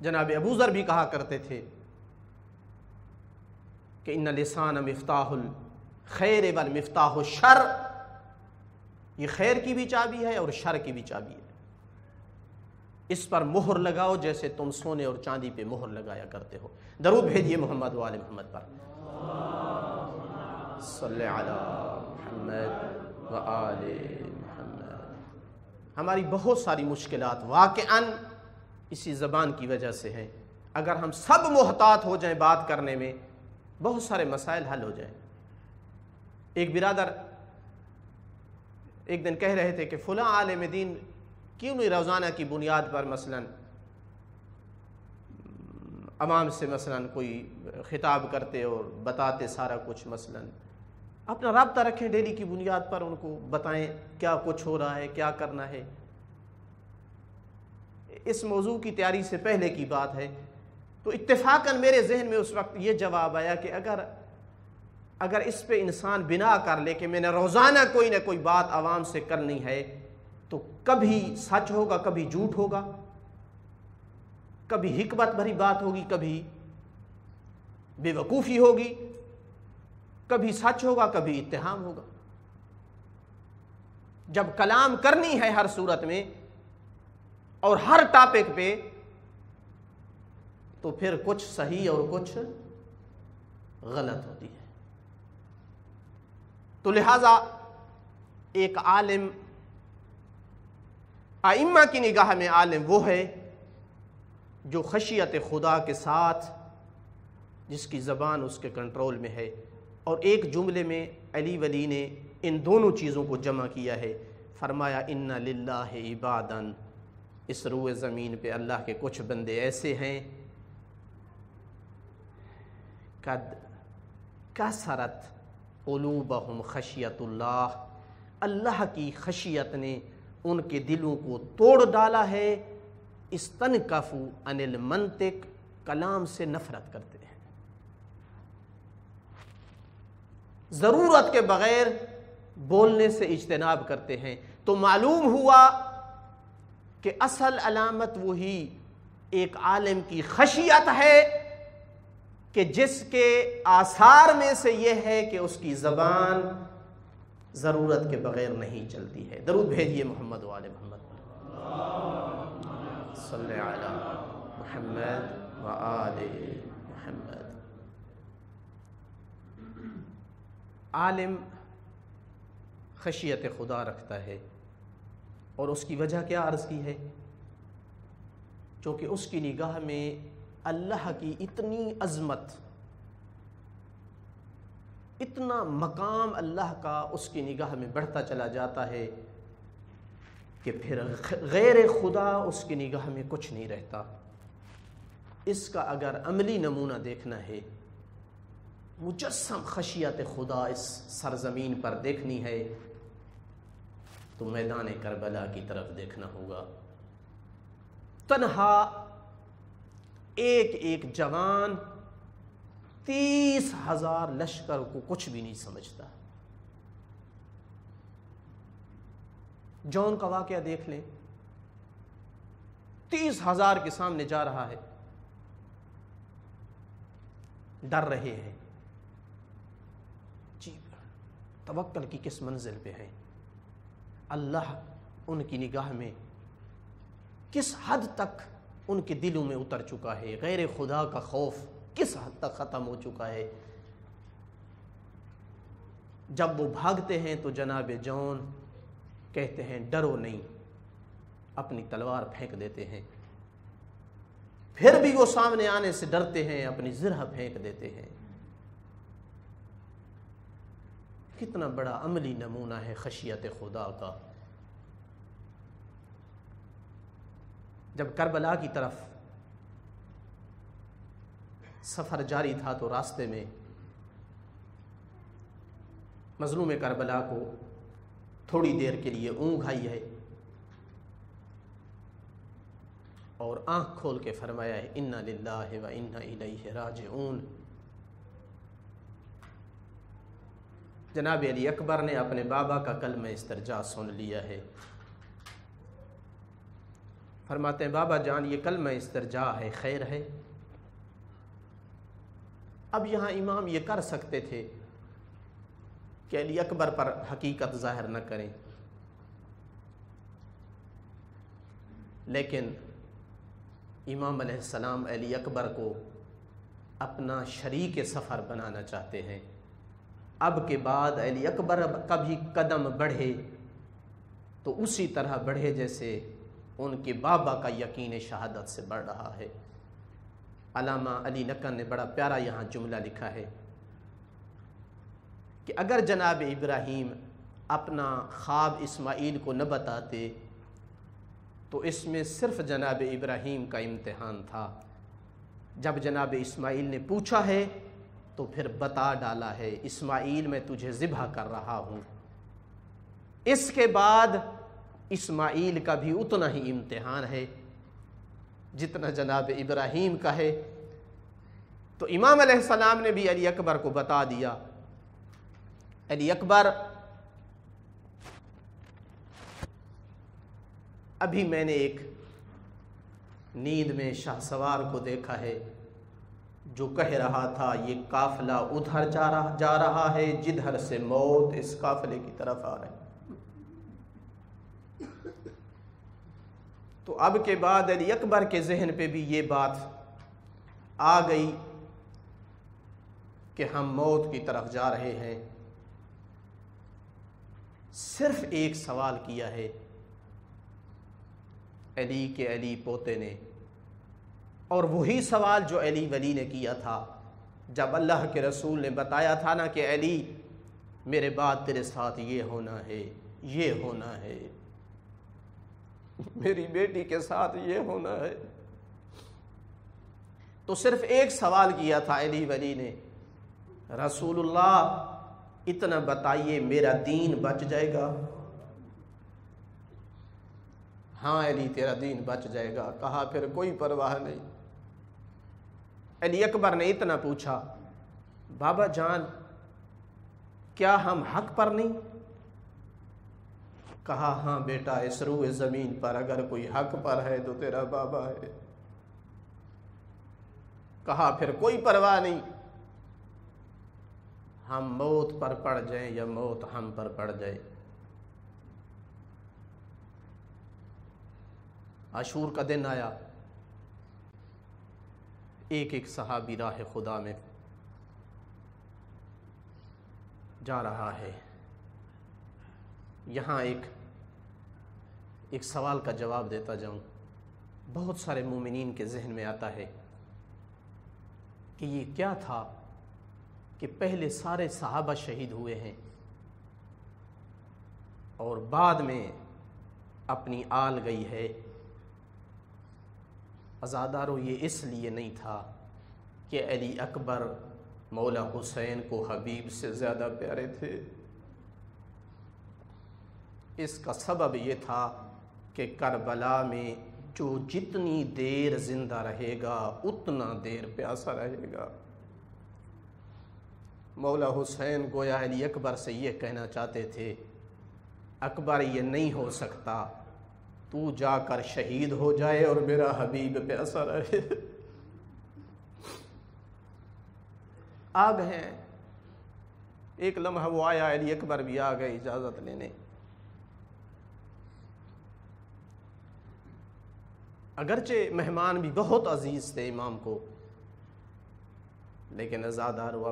جناب ابو ذر بھی کہا کرتے تھے کہ ان لسان مفتاح الخیر والمفتاح الشر، یہ خیر کی بھی چابی ہے اور شر کی بھی چابی ہے، اس پر مہر لگاؤ جیسے تم سونے اور چاندی پہ مہر لگایا کرتے ہو۔ درود بھیجیے محمد و آل محمد پر۔ صلی علی محمد و آل محمد۔ ہماری بہت ساری مشکلات واقعاً اسی زبان کی وجہ سے ہیں۔ اگر ہم سب محتاط ہو جائیں بات کرنے میں، بہت سارے مسائل حل ہو جائیں۔ ایک برادر ایک دن کہہ رہے تھے کہ فلاں عالم دین کیوں نہیں روزانہ کی بنیاد پر مثلاً عوام سے مثلاً کوئی خطاب کرتے اور بتاتے سارا کچھ، مثلاً اپنا رابطہ رکھیں ڈیلی کی بنیاد پر، ان کو بتائیں کیا کچھ ہو رہا ہے، کیا کرنا ہے۔ اس موضوع کی تیاری سے پہلے کی بات ہے، تو اتفاقاً میرے ذہن میں اس وقت یہ جواب آیا کہ اگر اس پہ انسان بنا کر لے کہ میں نے روزانہ کوئی نہ کوئی بات عوام سے کرنی ہے، تو کبھی سچ ہوگا، کبھی جھوٹ ہوگا، کبھی حکمت بھری بات ہوگی، کبھی بے وقوفی ہوگی، کبھی سچ ہوگا، کبھی اتہام ہوگا۔ جب کلام کرنی ہے ہر صورت میں اور ہر ٹاپک پہ، تو پھر کچھ صحیح اور کچھ غلط ہوتی ہے۔ تو لہذا ایک عالم، ائمہ کی نگاہ میں عالم وہ ہے جو خشیت خدا کے ساتھ، جس کی زبان اس کے کنٹرول میں ہے۔ اور ایک جملے میں علی ولی نے ان دونوں چیزوں کو جمع کیا ہے، فرمایا ان للہ عبادا، اس روئے زمین پہ اللہ کے کچھ بندے ایسے ہیں قد کسرت قلوبہم خشیت اللہ، اللہ کی خشیت نے ان کے دلوں کو توڑ ڈالا ہے۔ استنکفوا عن المنطق، کلام سے نفرت کرتے ہیں، ضرورت کے بغیر بولنے سے اجتناب کرتے ہیں۔ تو معلوم ہوا کہ اصل علامت وہی ایک عالم کی خشیت ہے کہ جس کے آثار میں سے یہ ہے کہ اس کی زبان ضرورت کے بغیر نہیں چلتی ہے۔ درود بھیجیے محمد و آل محمد، صلی علی محمد و آل محمد۔ عالم خشیت خدا رکھتا ہے، اور اس کی وجہ کیا عرض کی ہے؟ چونکہ اس کی نگاہ میں اللہ کی اتنی عظمت، اتنا مقام اللہ کا اس کی نگاہ میں بڑھتا چلا جاتا ہے کہ پھر غیر خدا اس کی نگاہ میں کچھ نہیں رہتا۔ اس کا اگر عملی نمونہ دیکھنا ہے، مجسم خشیت خدا اس سرزمین پر دیکھنی ہے، تو میدان کربلا کی طرف دیکھنا ہوگا۔ تنہا ایک ایک جوان 30,000 لشکر کو کچھ بھی نہیں سمجھتا۔ جون کا واقعہ دیکھ لیں، 30,000 کے سامنے جا رہا ہے، ڈر رہے ہیں، جی توکل کی کس منزل پہ ہیں؟ اللہ ان کی نگاہ میں کس حد تک ان کے دلوں میں اتر چکا ہے، غیر خدا کا خوف کس حد تک ختم ہو چکا ہے۔ جب وہ بھاگتے ہیں تو جناب جون کہتے ہیں ڈرو نہیں، اپنی تلوار پھینک دیتے ہیں، پھر بھی وہ سامنے آنے سے ڈرتے ہیں، اپنی زرہ پھینک دیتے ہیں۔ کتنا بڑا عملی نمونہ ہے خشیت خدا کا۔ جب کربلا کی طرف سفر جاری تھا تو راستے میں مظلوم کربلا کو تھوڑی دیر کے لیے اونگھ آئی ہے، اور آنکھ کھول کے فرمایا ہے انا للہ و انا الیہ راجعون۔ جناب علی اکبر نے اپنے بابا کا کلمہ استرجاع سن لیا ہے۔ فرماتے ہیں بابا جان یہ کلمہ استرجاع ہے، خیر ہے۔ اب یہاں امام یہ کر سکتے تھے کہ علی اکبر پر حقیقت ظاہر نہ کریں، لیکن امام علیہ السلام علی اکبر کو اپنا شریک سفر بنانا چاہتے ہیں۔ اب کے بعد علی اکبر کا بھی قدم بڑھے تو اسی طرح بڑھے جیسے ان کے بابا کا یقین شہادت سے بڑھ رہا ہے۔ علامہ علی نقن نے بڑا پیارا یہاں جملہ لکھا ہے کہ اگر جناب ابراہیم اپنا خواب اسماعیل کو نہ بتاتے تو اس میں صرف جناب ابراہیم کا امتحان تھا۔ جب جناب اسماعیل نے پوچھا ہے تو پھر بتا ڈالا ہے اسماعیل میں تجھے ذبح کر رہا ہوں۔ اس کے بعد اسماعیل کا بھی اتنا ہی امتحان ہے جتنا جناب ابراہیم کا ہے۔ تو امام علیہ السلام نے بھی علی اکبر کو بتا دیا، علی اکبر ابھی میں نے ایک نیند میں شاہ سوار کو دیکھا ہے جو کہہ رہا تھا یہ قافلہ ادھر جا رہا ہے جدھر سے موت اس قافلے کی طرف آ رہے۔ تو اب کے بعد علی اکبر کے ذہن پہ بھی یہ بات آ گئی کہ ہم موت کی طرف جا رہے ہیں۔ صرف ایک سوال کیا ہے علی کے علی پوتے نے، اور وہی سوال جو علی ولی نے کیا تھا جب اللہ کے رسول نے بتایا تھا نا کہ علی میرے بعد تیرے ساتھ یہ ہونا ہے، یہ ہونا ہے، میری بیٹی کے ساتھ یہ ہونا ہے۔ تو صرف ایک سوال کیا تھا علی ولی نے رسول اللہ اتنا بتائیے میرا دین بچ جائے گا؟ ہاں علی تیرا دین بچ جائے گا۔ کہا پھر کوئی پرواہ نہیں۔ علی اکبر نے اتنا پوچھا بابا جان کیا ہم حق پر نہیں؟ کہا ہاں بیٹا، اس روئے زمین پر اگر کوئی حق پر ہے تو تیرا بابا ہے۔ کہا پھر کوئی پرواہ نہیں، ہم موت پر پڑ جائیں یا موت ہم پر پڑ جائے۔ عاشور کا دن آیا، ایک ایک صحابی راہ خدا میں جا رہا ہے۔ یہاں ایک سوال کا جواب دیتا جاؤں۔ بہت سارے مومنین کے ذہن میں آتا ہے کہ یہ کیا تھا کہ پہلے سارے صحابہ شہید ہوئے ہیں اور بعد میں اپنی آل گئی ہے۔ عزادارو، یہ اس لیے نہیں تھا کہ علی اکبر مولا حسین کو حبیب سے زیادہ پیارے تھے، اس کا سبب یہ تھا کہ کربلا میں جو جتنی دیر زندہ رہے گا اتنا دیر پیاسا رہے گا۔ مولا حسین گویا علی اکبر سے یہ کہنا چاہتے تھے، اکبر یہ نہیں ہو سکتا، تو جا کر شہید ہو جائے اور میرا حبیب پیاسا رہے۔ آ گئے ہیں، ایک لمحہ وہ آیا، علی اکبر بھی آ گئے اجازت لینے۔ اگرچہ مہمان بھی بہت عزیز تھے امام کو، لیکن عزادارو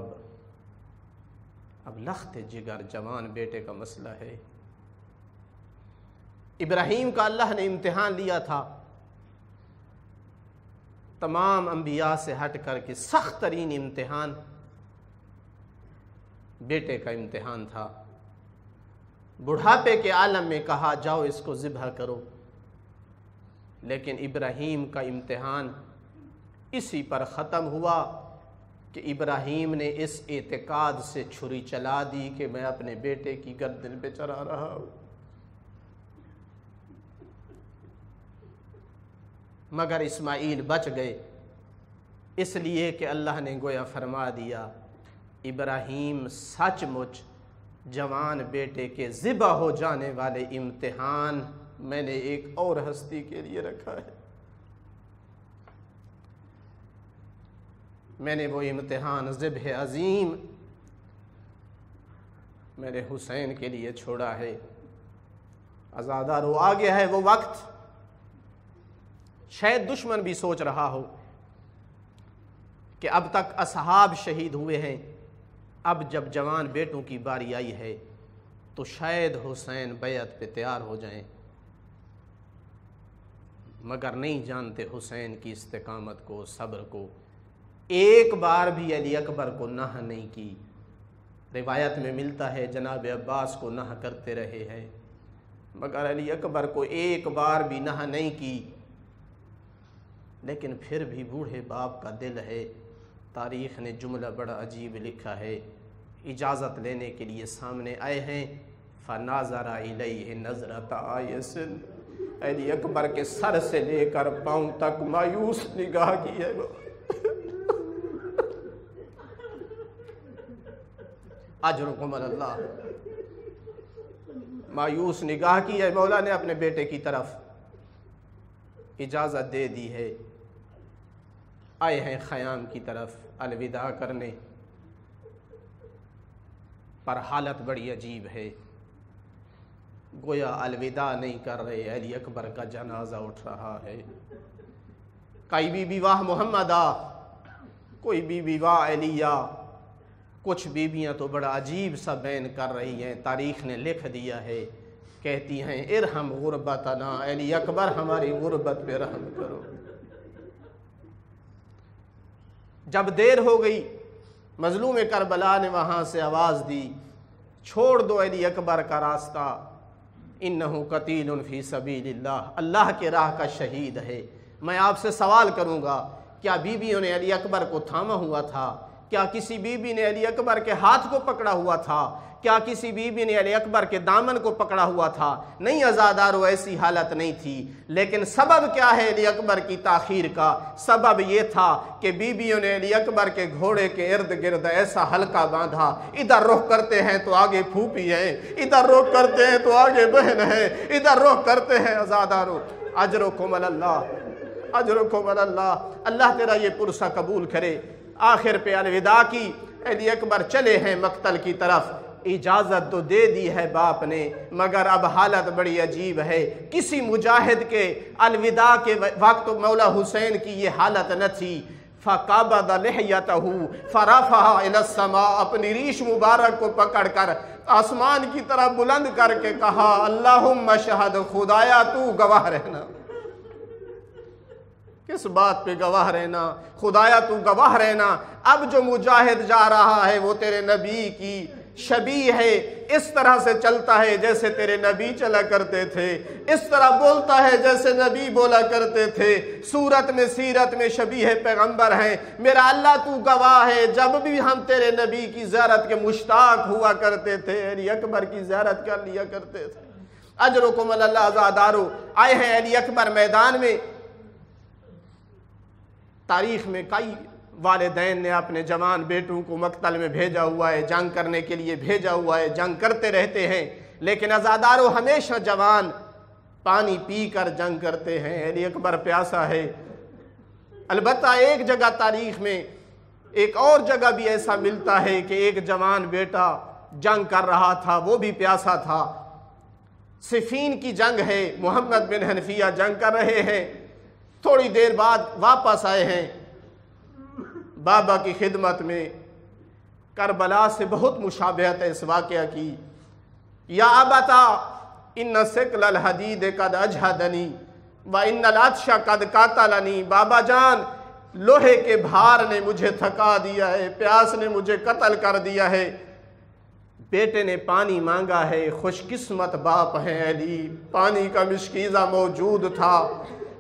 اب لخت جگر جوان بیٹے کا مسئلہ ہے۔ ابراہیم کا اللہ نے امتحان لیا تھا، تمام انبیاء سے ہٹ کر کے سخت ترین امتحان بیٹے کا امتحان تھا۔ بڑھاپے کے عالم میں کہا جاؤ اس کو ذبح کرو، لیکن ابراہیم کا امتحان اسی پر ختم ہوا کہ ابراہیم نے اس اعتقاد سے چھری چلا دی کہ میں اپنے بیٹے کی گردن پہ چڑھا رہا ہوں۔ مگر اسماعیل بچ گئے، اس لیے کہ اللہ نے گویا فرما دیا ابراہیم سچ مچ جوان بیٹے کے ذبح ہو جانے والے امتحان میں نے ایک اور ہستی کے لیے رکھا ہے۔ میں نے وہ امتحان ذبح عظیم میرے حسین کے لیے چھوڑا ہے۔ عزادارو، آ گیا ہے وہ وقت، شاید دشمن بھی سوچ رہا ہو کہ اب تک اصحاب شہید ہوئے ہیں، اب جب جوان بیٹوں کی باری آئی ہے تو شاید حسین بیعت پہ تیار ہو جائیں، مگر نہیں جانتے حسین کی استقامت کو، صبر کو۔ ایک بار بھی علی اکبر کو نہ نہیں کی۔ روایت میں ملتا ہے جناب عباس کو نہ کرتے رہے ہیں، مگر علی اکبر کو ایک بار بھی نہ نہیں کی۔ لیکن پھر بھی بوڑھے باپ کا دل ہے۔ تاریخ نے جملہ بڑا عجیب لکھا ہے، اجازت لینے کے لیے سامنے آئے ہیں، فناظر الیہ نظرۃ آئس، علی اکبر کے سر سے لے کر پاؤں تک مایوس نگاہ کی ہے۔ اجرکم اللہ، مایوس نگاہ کی ہے مولا نے اپنے بیٹے کی طرف، اجازت دے دی ہے۔ آئے ہیں خیام کی طرف الوداع کرنے، پر حالت بڑی عجیب ہے، گویا الوداع نہیں کر رہے، علی اکبر کا جنازہ اٹھ رہا ہے۔ کوئی بی بی واہ محمدہ، کوئی بی بی واہ علیہ، کچھ بیویاں تو بڑا عجیب سا بین کر رہی ہیں۔ تاریخ نے لکھ دیا ہے، کہتی ہیں ارحم غربتنا، علی اکبر ہماری غربت پہ رحم کرو۔ جب دیر ہو گئی، مظلوم کربلا نے وہاں سے آواز دی، چھوڑ دو علی اکبر کا راستہ، انہو قتیل فی سبیل اللہ، اللہ کے راہ کا شہید ہے۔ میں آپ سے سوال کروں گا، کیا بیویوں نے علی اکبر کو تھاما ہوا تھا؟ کیا کسی بی بی نے علی اکبر کے ہاتھ کو پکڑا ہوا تھا؟ کیا کسی بی بی نے علی اکبر کے دامن کو پکڑا ہوا تھا؟ نہیں عزادارو، ایسی حالت نہیں تھی۔ لیکن سبب کیا ہے علی اکبر کی تاخیر کا؟ سبب یہ تھا کہ بیویوں نے علی اکبر کے گھوڑے کے ارد گرد ایسا حلقہ باندھا، ادھر رخ کرتے ہیں تو آگے پھوپھی ہے، ادھر رخ کرتے ہیں تو آگے بہن ہے، ادھر رخ کرتے ہیں۔ عزادارو اجرکم اللہ، اجرکم اللہ، اللہ تیرا یہ پرسہ قبول کرے۔ آخر پہ الوداع کی، علی اکبر چلے ہیں مقتل کی طرف۔ اجازت تو دے دی ہے باپ نے، مگر اب حالت بڑی عجیب ہے۔ کسی مجاہد کے الوداع کے وقت مولا حسین کی یہ حالت نہ تھی۔ فَقَبَضَ لِحْيَتَهُ فَرَفَعَهَا إِلَى السَّمَاءِ، اپنی ریش مبارک کو پکڑ کر آسمان کی طرف بلند کر کے کہا، اللہم شہد، خدایا تو گواہ رہنا۔ کس بات پہ گواہ رہنا؟ خدایا تو گواہ رہنا، اب جو مجاہد جا رہا ہے وہ تیرے نبی کی شبیہ ہے، اس طرح سے چلتا ہے جیسے تیرے نبی چلا کرتے تھے، اس طرح بولتا ہے جیسے نبی بولا کرتے تھے، صورت میں سیرت میں شبیہ پیغمبر ہیں۔ میرا اللہ تو گواہ ہے، جب بھی ہم تیرے نبی کی زیارت کے مشتاق ہوا کرتے تھے، علی اکبر کی زیارت کر لیا کرتے تھے۔ اجرکم اللہ عزادارو، آئے ہیں علی اکبر میدان میں۔ تاریخ میں کئی والدین نے اپنے جوان بیٹوں کو مقتل میں بھیجا ہوا ہے، جنگ کرنے کے لیے بھیجا ہوا ہے، جنگ کرتے رہتے ہیں، لیکن عزادارو ہمیشہ جوان پانی پی کر جنگ کرتے ہیں۔ علی اکبر پیاسا ہے۔ البتہ ایک جگہ تاریخ میں، ایک اور جگہ بھی ایسا ملتا ہے کہ ایک جوان بیٹا جنگ کر رہا تھا، وہ بھی پیاسا تھا۔ صفین کی جنگ ہے، محمد بن حنفیہ جنگ کر رہے ہیں، تھوڑی دیر بعد واپس آئے ہیں بابا کی خدمت میں۔ کربلا سے بہت مشابہت ہے اس واقعہ کی۔ یا ابتا ان ثقل الحدید قد اجہدنی وان العطش قد قاتلنی، بابا جان لوہے کے بھار نے مجھے تھکا دیا ہے، پیاس نے مجھے قتل کر دیا ہے۔ بیٹے نے پانی مانگا ہے، خوش قسمت باپ ہیں علی، پانی کا مشکیزہ موجود تھا،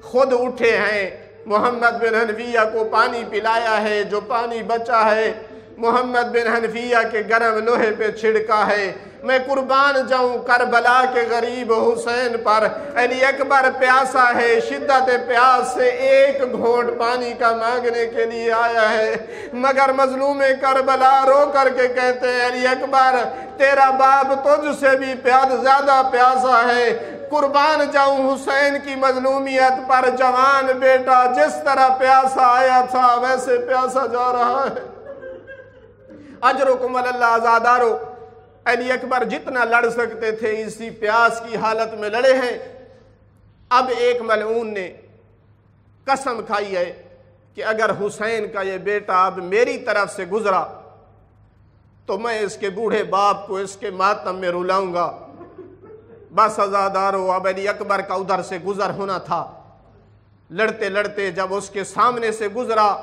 خود اٹھے ہیں، محمد بن حنفیہ کو پانی پلایا ہے، جو پانی بچا ہے محمد بن حنفیہ کے گرم لوہے پہ چھڑکا ہے۔ میں قربان جاؤں کربلا کے غریب حسین پر۔ علی اکبر پیاسا ہے، شدت پیاس سے ایک گھونٹ پانی کا مانگنے کے لیے آیا ہے، مگر مظلوم کربلا رو کر کے کہتے ہیں، علی اکبر تیرا باپ تجھ سے بھی زیادہ پیاسا ہے۔ قربان جاؤں حسین کی مظلومیت پر، جوان بیٹا جس طرح پیاسا آیا تھا ویسے پیاسا جا رہا ہے۔ اجرکم اللہ عزادارو، علی اکبر جتنا لڑ سکتے تھے اسی پیاس کی حالت میں لڑے ہیں۔ اب ایک ملعون نے قسم کھائی ہے کہ اگر حسین کا یہ بیٹا اب میری طرف سے گزرا تو میں اس کے بوڑھے باپ کو اس کے ماتم میں رلاؤں گا۔ بس عزادارو، اب علی اکبر کا ادھر سے گزر ہونا تھا۔ لڑتے لڑتے جب اس کے سامنے سے گزرا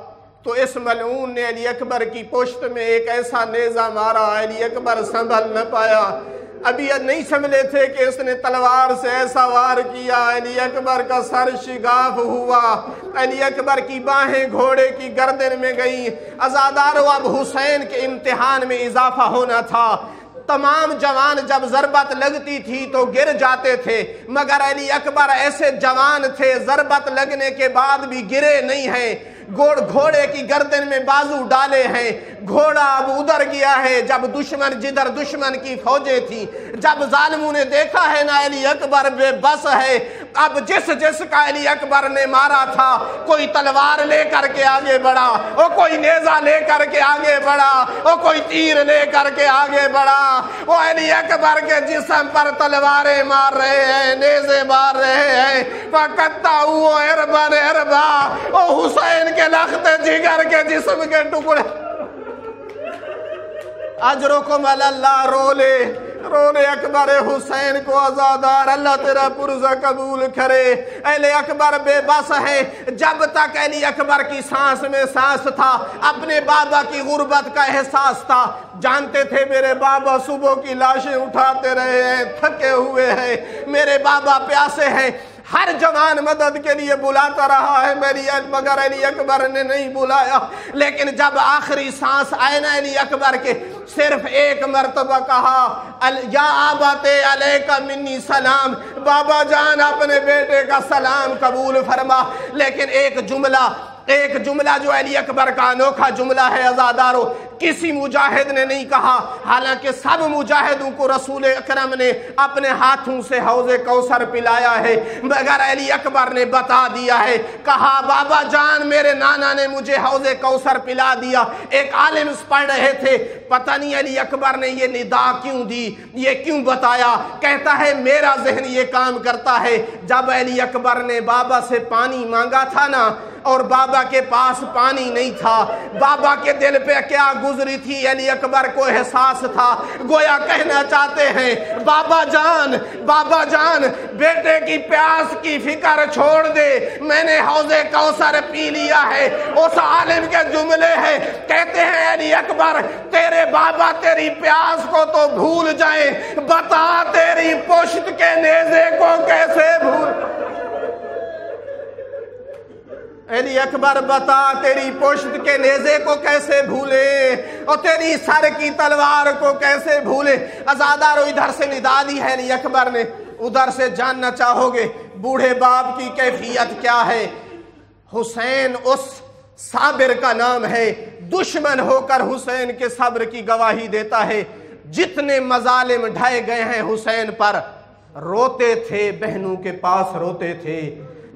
تو اس ملعون نے علی اکبر کی پشت میں ایک ایسا نیزہ مارا، علی اکبر سنبھل نہ پایا۔ ابھی نہیں سنبھلے تھے کہ اس نے تلوار سے ایسا وار کیا، علی اکبر کا سر شگاف ہوا، علی اکبر کی باہیں گھوڑے کی گردن میں گئیں۔ عزادارو، اب حسین کے امتحان میں اضافہ ہونا تھا۔ تمام جوان جب ضربت لگتی تھی تو گر جاتے تھے، مگر علی اکبر ایسے جوان تھے ضربت لگنے کے بعد بھی گرے نہیں ہیں۔ گھوڑے کی گردن میں بازو ڈالے ہیں، گھوڑا اب ادھر گیا ہے جب جدھر دشمن کی فوجیں تھیں۔ جب ظالموں نے دیکھا ہے نا علی اکبر بے بس ہے، اب جس کا علی اکبر نے مارا تھا، کوئی تلوار لے کر کے آگے بڑھا، وہ کوئی نیزہ لے کر کے آگے بڑھا، وہ کوئی تیر لے کر کے آگے بڑھا۔ وہ علی اکبر کے جسم پر تلواریں مار رہے ہیں، نیزے مار رہے ہیں۔ فَقَطَّعُوهُ عِرْبًا عِرْبًا، وہ حسین کے لخت جگر کے جسم کے ٹکڑے۔ اجرکم اللہ، رو لے اکبر حسین کو عزادار، اللہ تیرا پرزہ قبول کرے۔ علی اکبر بے بس ہے۔ جب تک علی اکبر کی سانس میں سانس تھا، اپنے بابا کی غربت کا احساس تھا، جانتے تھے میرے بابا صبح کی لاشیں اٹھاتے رہے ہیں، تھکے ہوئے ہیں، میرے بابا پیاسے ہیں۔ ہر جوان مدد کے لیے بلاتا رہا ہے مگر علی اکبر نے نہیں بلایا. لیکن جب آخری سانس آئے نا علی اکبر کے صرف ایک مرتبہ کہا یا آبت علیک منی سلام، بابا جان اپنے بیٹے کا سلام قبول فرما. لیکن ایک جملہ جو علی اکبر کا انوکھا جملہ ہے عزادارو، کسی مجاہد نے نہیں کہا، حالانکہ سب مجاہدوں کو رسول اکرم نے اپنے ہاتھوں سے حوض کوثر پلایا ہے، مگر علی اکبر نے بتا دیا ہے، کہا بابا جان میرے نانا نے مجھے حوض کوثر پلا دیا. ایک عالم پڑھ رہے تھے، پتہ نہیں علی اکبر نے یہ ندا کیوں دی، یہ کیوں بتایا. کہتا ہے میرا ذہن یہ کام کرتا ہے، جب علی اکبر نے بابا سے پانی مانگا تھا نا اور بابا کے پاس پانی نہیں تھا، بابا کے دل پہ کیا گزری تھی علی اکبر کو احساس تھا. گویا کہنا چاہتے ہیں بابا جان بیٹے کی پیاس کی فکر چھوڑ دے، میں نے حوض کوثر پی لیا ہے. اس عالم کے جملے ہیں، کہتے ہیں علی اکبر تیرے بابا تیری پیاس کو تو بھول جائیں، بتا تیری پشت کے نیزے کو کیسے بھول. علی اکبر بتا تیری پشت کے نیزے کو کیسے بھولے اور تیری سر کی تلوار کو کیسے بھولے. عزادارو ادھر سے ندا دی ہے علی اکبر نے، ادھر سے جاننا چاہو گے بوڑھے باپ کی کیفیت کیا ہے. حسین اس صابر کا نام ہے، دشمن ہو کر حسین کے صبر کی گواہی دیتا ہے. جتنے مظالم ڈھائے گئے ہیں حسین پر، روتے تھے، بہنوں کے پاس روتے تھے،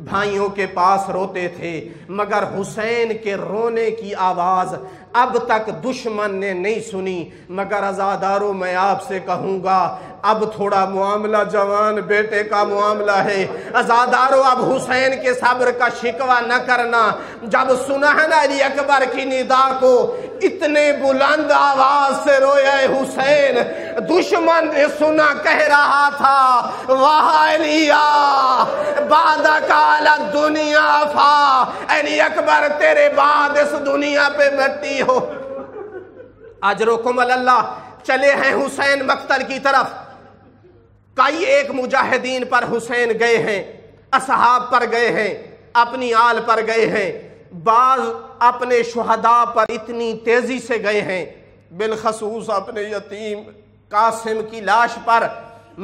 بھائیوں کے پاس روتے تھے، مگر حسین کے رونے کی آواز اب تک دشمن نے نہیں سنی. مگر عزادارو میں آپ سے کہوں گا اب تھوڑا معاملہ جوان بیٹے کا معاملہ ہے. عزادارو اب حسین کے صبر کا شکوہ نہ کرنا. جب سنا ہے نا علی اکبر کی ندا کو، اتنے بلند آواز سے رویا حسین، دشمن نے سنا کہہ رہا تھا واہ علیہ بعدک علی دنیا فا، علی اکبر تیرے بعد اس دنیا پہ مٹی ہو. اجرکم اللہ. چلے ہیں حسین مقتل کی طرف. کئی ایک مجاہدین پر حسین گئے ہیں، اصحاب پر گئے ہیں، اپنی آل پر گئے ہیں، بعض اپنے شہداء پر اتنی تیزی سے گئے ہیں، بالخصوص اپنے یتیم قاسم کی لاش پر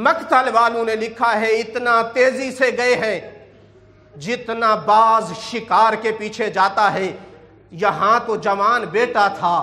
مقتل والوں نے لکھا ہے اتنا تیزی سے گئے ہیں جتنا باز شکار کے پیچھے جاتا ہے. یہاں تو جوان بیٹا تھا،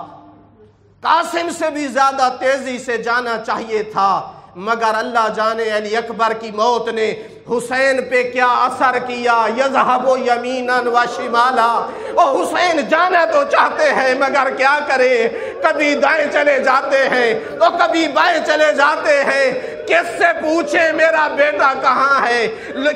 قاسم سے بھی زیادہ تیزی سے جانا چاہیے تھا، مگر اللہ جانے علی اکبر کی موت نے حسین پہ کیا اثر کیا. یذہب یمینا و شمالا، اور حسین جانا تو چاہتے ہیں مگر کیا کرے، کبھی دائیں چلے جاتے ہیں تو کبھی بائیں چلے جاتے ہیں. کس سے پوچھے میرا بیٹا کہاں ہے،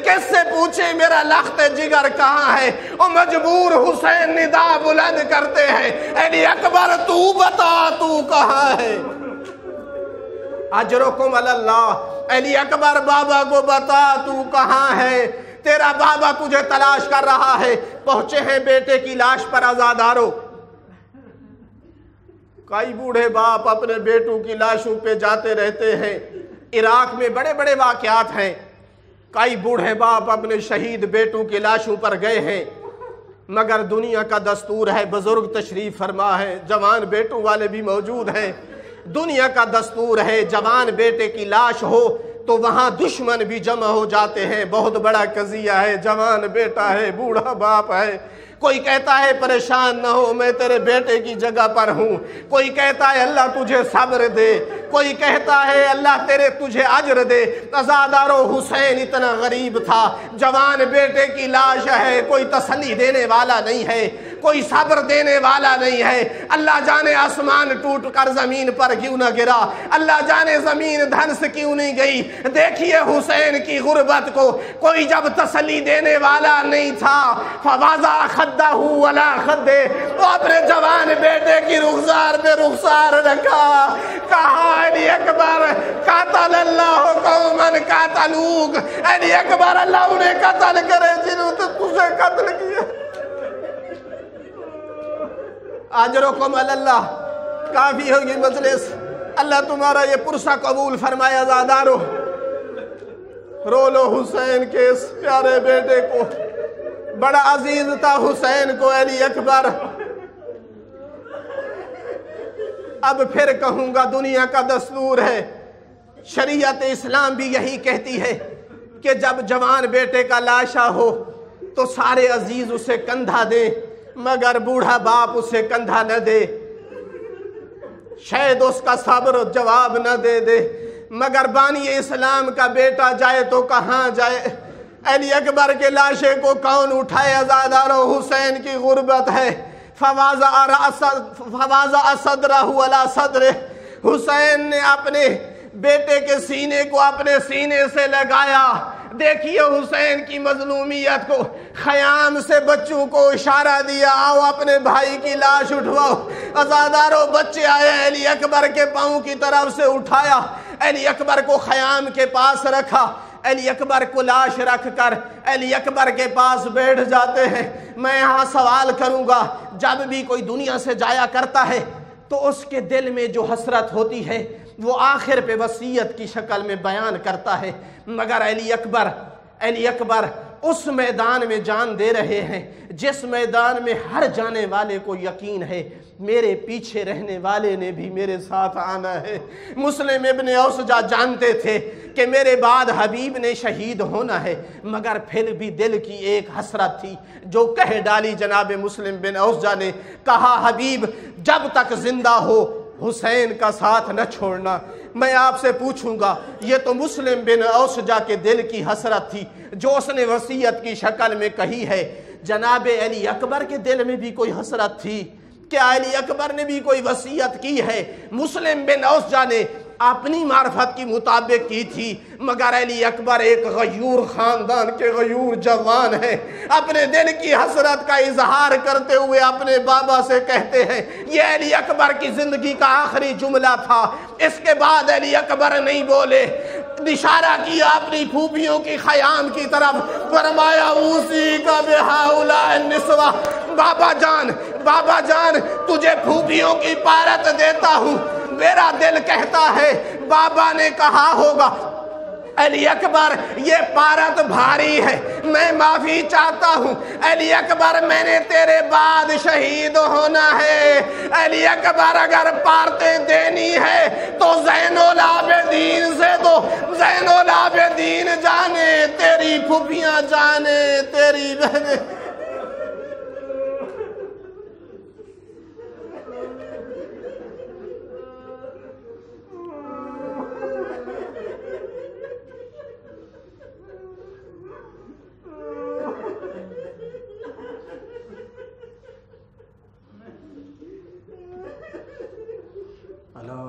کس سے پوچھے میرا لخت جگر کہاں ہے. اور مجبور حسین ندا بلند کرتے ہیں علی اکبر تو بتا تو کہاں ہے. اجرکم اللہ. علی اکبر بابا کو بتا تو کہاں ہے، تیرا بابا تجھے تلاش کر رہا ہے. پہنچے ہیں بیٹے کی لاش پر. عزادارو کئی بوڑھے باپ اپنے بیٹوں کی لاشوں پہ جاتے رہتے ہیں. عراق میں بڑے بڑے واقعات ہیں، کئی بوڑھے باپ اپنے شہید بیٹوں کی لاشوں پر گئے ہیں، مگر دنیا کا دستور ہے، بزرگ تشریف فرما ہے، جوان بیٹوں والے بھی موجود ہیں. دنیا کا دستور ہے جوان بیٹے کی لاش ہو تو وہاں دشمن بھی جمع ہو جاتے ہیں. بہت بڑا قضیہ ہے، جوان بیٹا ہے، بوڑھا باپ ہے. کوئی کہتا ہے پریشان نہ ہو میں تیرے بیٹے کی جگہ پر ہوں، کوئی کہتا ہے اللہ تجھے صبر دے، کوئی کہتا ہے اللہ تجھے اجر دے. عزادارو حسین اتنا غریب تھا، جوان بیٹے کی لاش ہے، کوئی تسلی دینے والا نہیں ہے، کوئی صبر دینے والا نہیں ہے. اللہ جانے آسمان ٹوٹ کر زمین پر کیوں نہ گرا، اللہ جانے زمین دھنس کیوں نہیں گئی. دیکھیے حسین کی غربت کو کوئی جب تسلی دینے والا نہیں تھا، فوازا خدہ ولا خدے، وہ اپنے جوان بیٹے کی رخسار پہ رخسار رکھا. کہا علی اکبر قاتل اللہ قومن قاتلوک، علی اکبر اللہ انہیں قتل کرے جنہوں نے تجھے قتل کیا. اجرکم اللہ. کافی ہوگی مجلس، اللہ تمہارا یہ پرسہ قبول فرمایا. عزادارو رو لو حسین کے اس پیارے بیٹے کو، بڑا عزیز تھا حسین کو علی اکبر۔ اب پھر کہوں گا دنیا کا دستور ہے، شریعت اسلام بھی یہی کہتی ہے کہ جب جوان بیٹے کا لاشا ہو تو سارے عزیز اسے کندھا دیں، مگر بوڑھا باپ اسے کندھا نہ دے، شاید اس کا صبر جواب نہ دے دے، مگر بانی اسلام کا بیٹا جائے تو کہاں جائے؟ علی اکبر کے لاشے کو کون اٹھائے؟ عزادارو حسین کی غربت ہے۔ فوازع صدرہ علی صدرہ، حسین نے اپنے بیٹے کے سینے کو اپنے سینے سے لگایا۔ دیکھیے حسین کی مظلومیت کو، خیام سے بچوں کو اشارہ دیا، آؤ اپنے بھائی کی لاش اٹھواؤ۔ عزادارو بچے آئے، علی اکبر کے پاؤں کی طرف سے اٹھایا، علی اکبر کو خیام کے پاس رکھا، علی اکبر کو لاش رکھ کر علی اکبر کے پاس بیٹھ جاتے ہیں۔ میں یہاں سوال کروں گا، جب بھی کوئی دنیا سے جایا کرتا ہے تو اس کے دل میں جو حسرت ہوتی ہے وہ آخر پہ وصیت کی شکل میں بیان کرتا ہے، مگر علی اکبر اس میدان میں جان دے رہے ہیں جس میدان میں ہر جانے والے کو یقین ہے میرے پیچھے رہنے والے نے بھی میرے ساتھ آنا ہے۔ مسلم ابن اوسجہ جانتے تھے کہ میرے بعد حبیب نے شہید ہونا ہے، مگر پھر بھی دل کی ایک حسرت تھی جو کہہ ڈالی جناب مسلم بن اوسجہ نے، کہا حبیب جب تک زندہ ہو حسین کا ساتھ نہ چھوڑنا۔ میں آپ سے پوچھوں گا، یہ تو مسلم بن اوسجہ کے دل کی حسرت تھی جو اس نے وصیت کی شکل میں کہی ہے، جناب علی اکبر کے دل میں بھی کوئی حسرت تھی؟ کیا علی اکبر نے بھی کوئی وصیت کی ہے؟ مسلم بن اوسجہ نے اپنی معرفت کی مطابق کی تھی، مگر علی اکبر ایک غیور خاندان کے غیور جوان ہیں، اپنے دل کی حسرت کا اظہار کرتے ہوئے اپنے بابا سے کہتے ہیں، یہ علی اکبر کی زندگی کا آخری جملہ تھا۔ اس کے بعد علی اکبر نہیں بولے، اشارہ کیا اپنی پھوپھیوں کی خیام کی طرف، فرمایا اوصی کا بہؤلاء النسوہ، بابا جان تجھے پھوپھیوں کی پارت دیتا ہوں۔ میرا دل کہتا ہے بابا نے کہا ہوگا علی اکبر یہ پارت بھاری ہے، میں معافی چاہتا ہوں، علی اکبر میں نے تیرے بعد شہید ہونا ہے، علی اکبر اگر پارتیں دینی ہے تو زین العابدین سے دو، زین العابدین جانے، تیری پھوپھیاں جانے، تیری بہنیں۔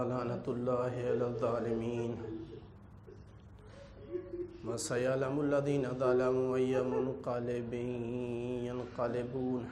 لعنت اللہ علی الظالمین وسیعلم الذین ظلموا ای منقلب ینقلبون۔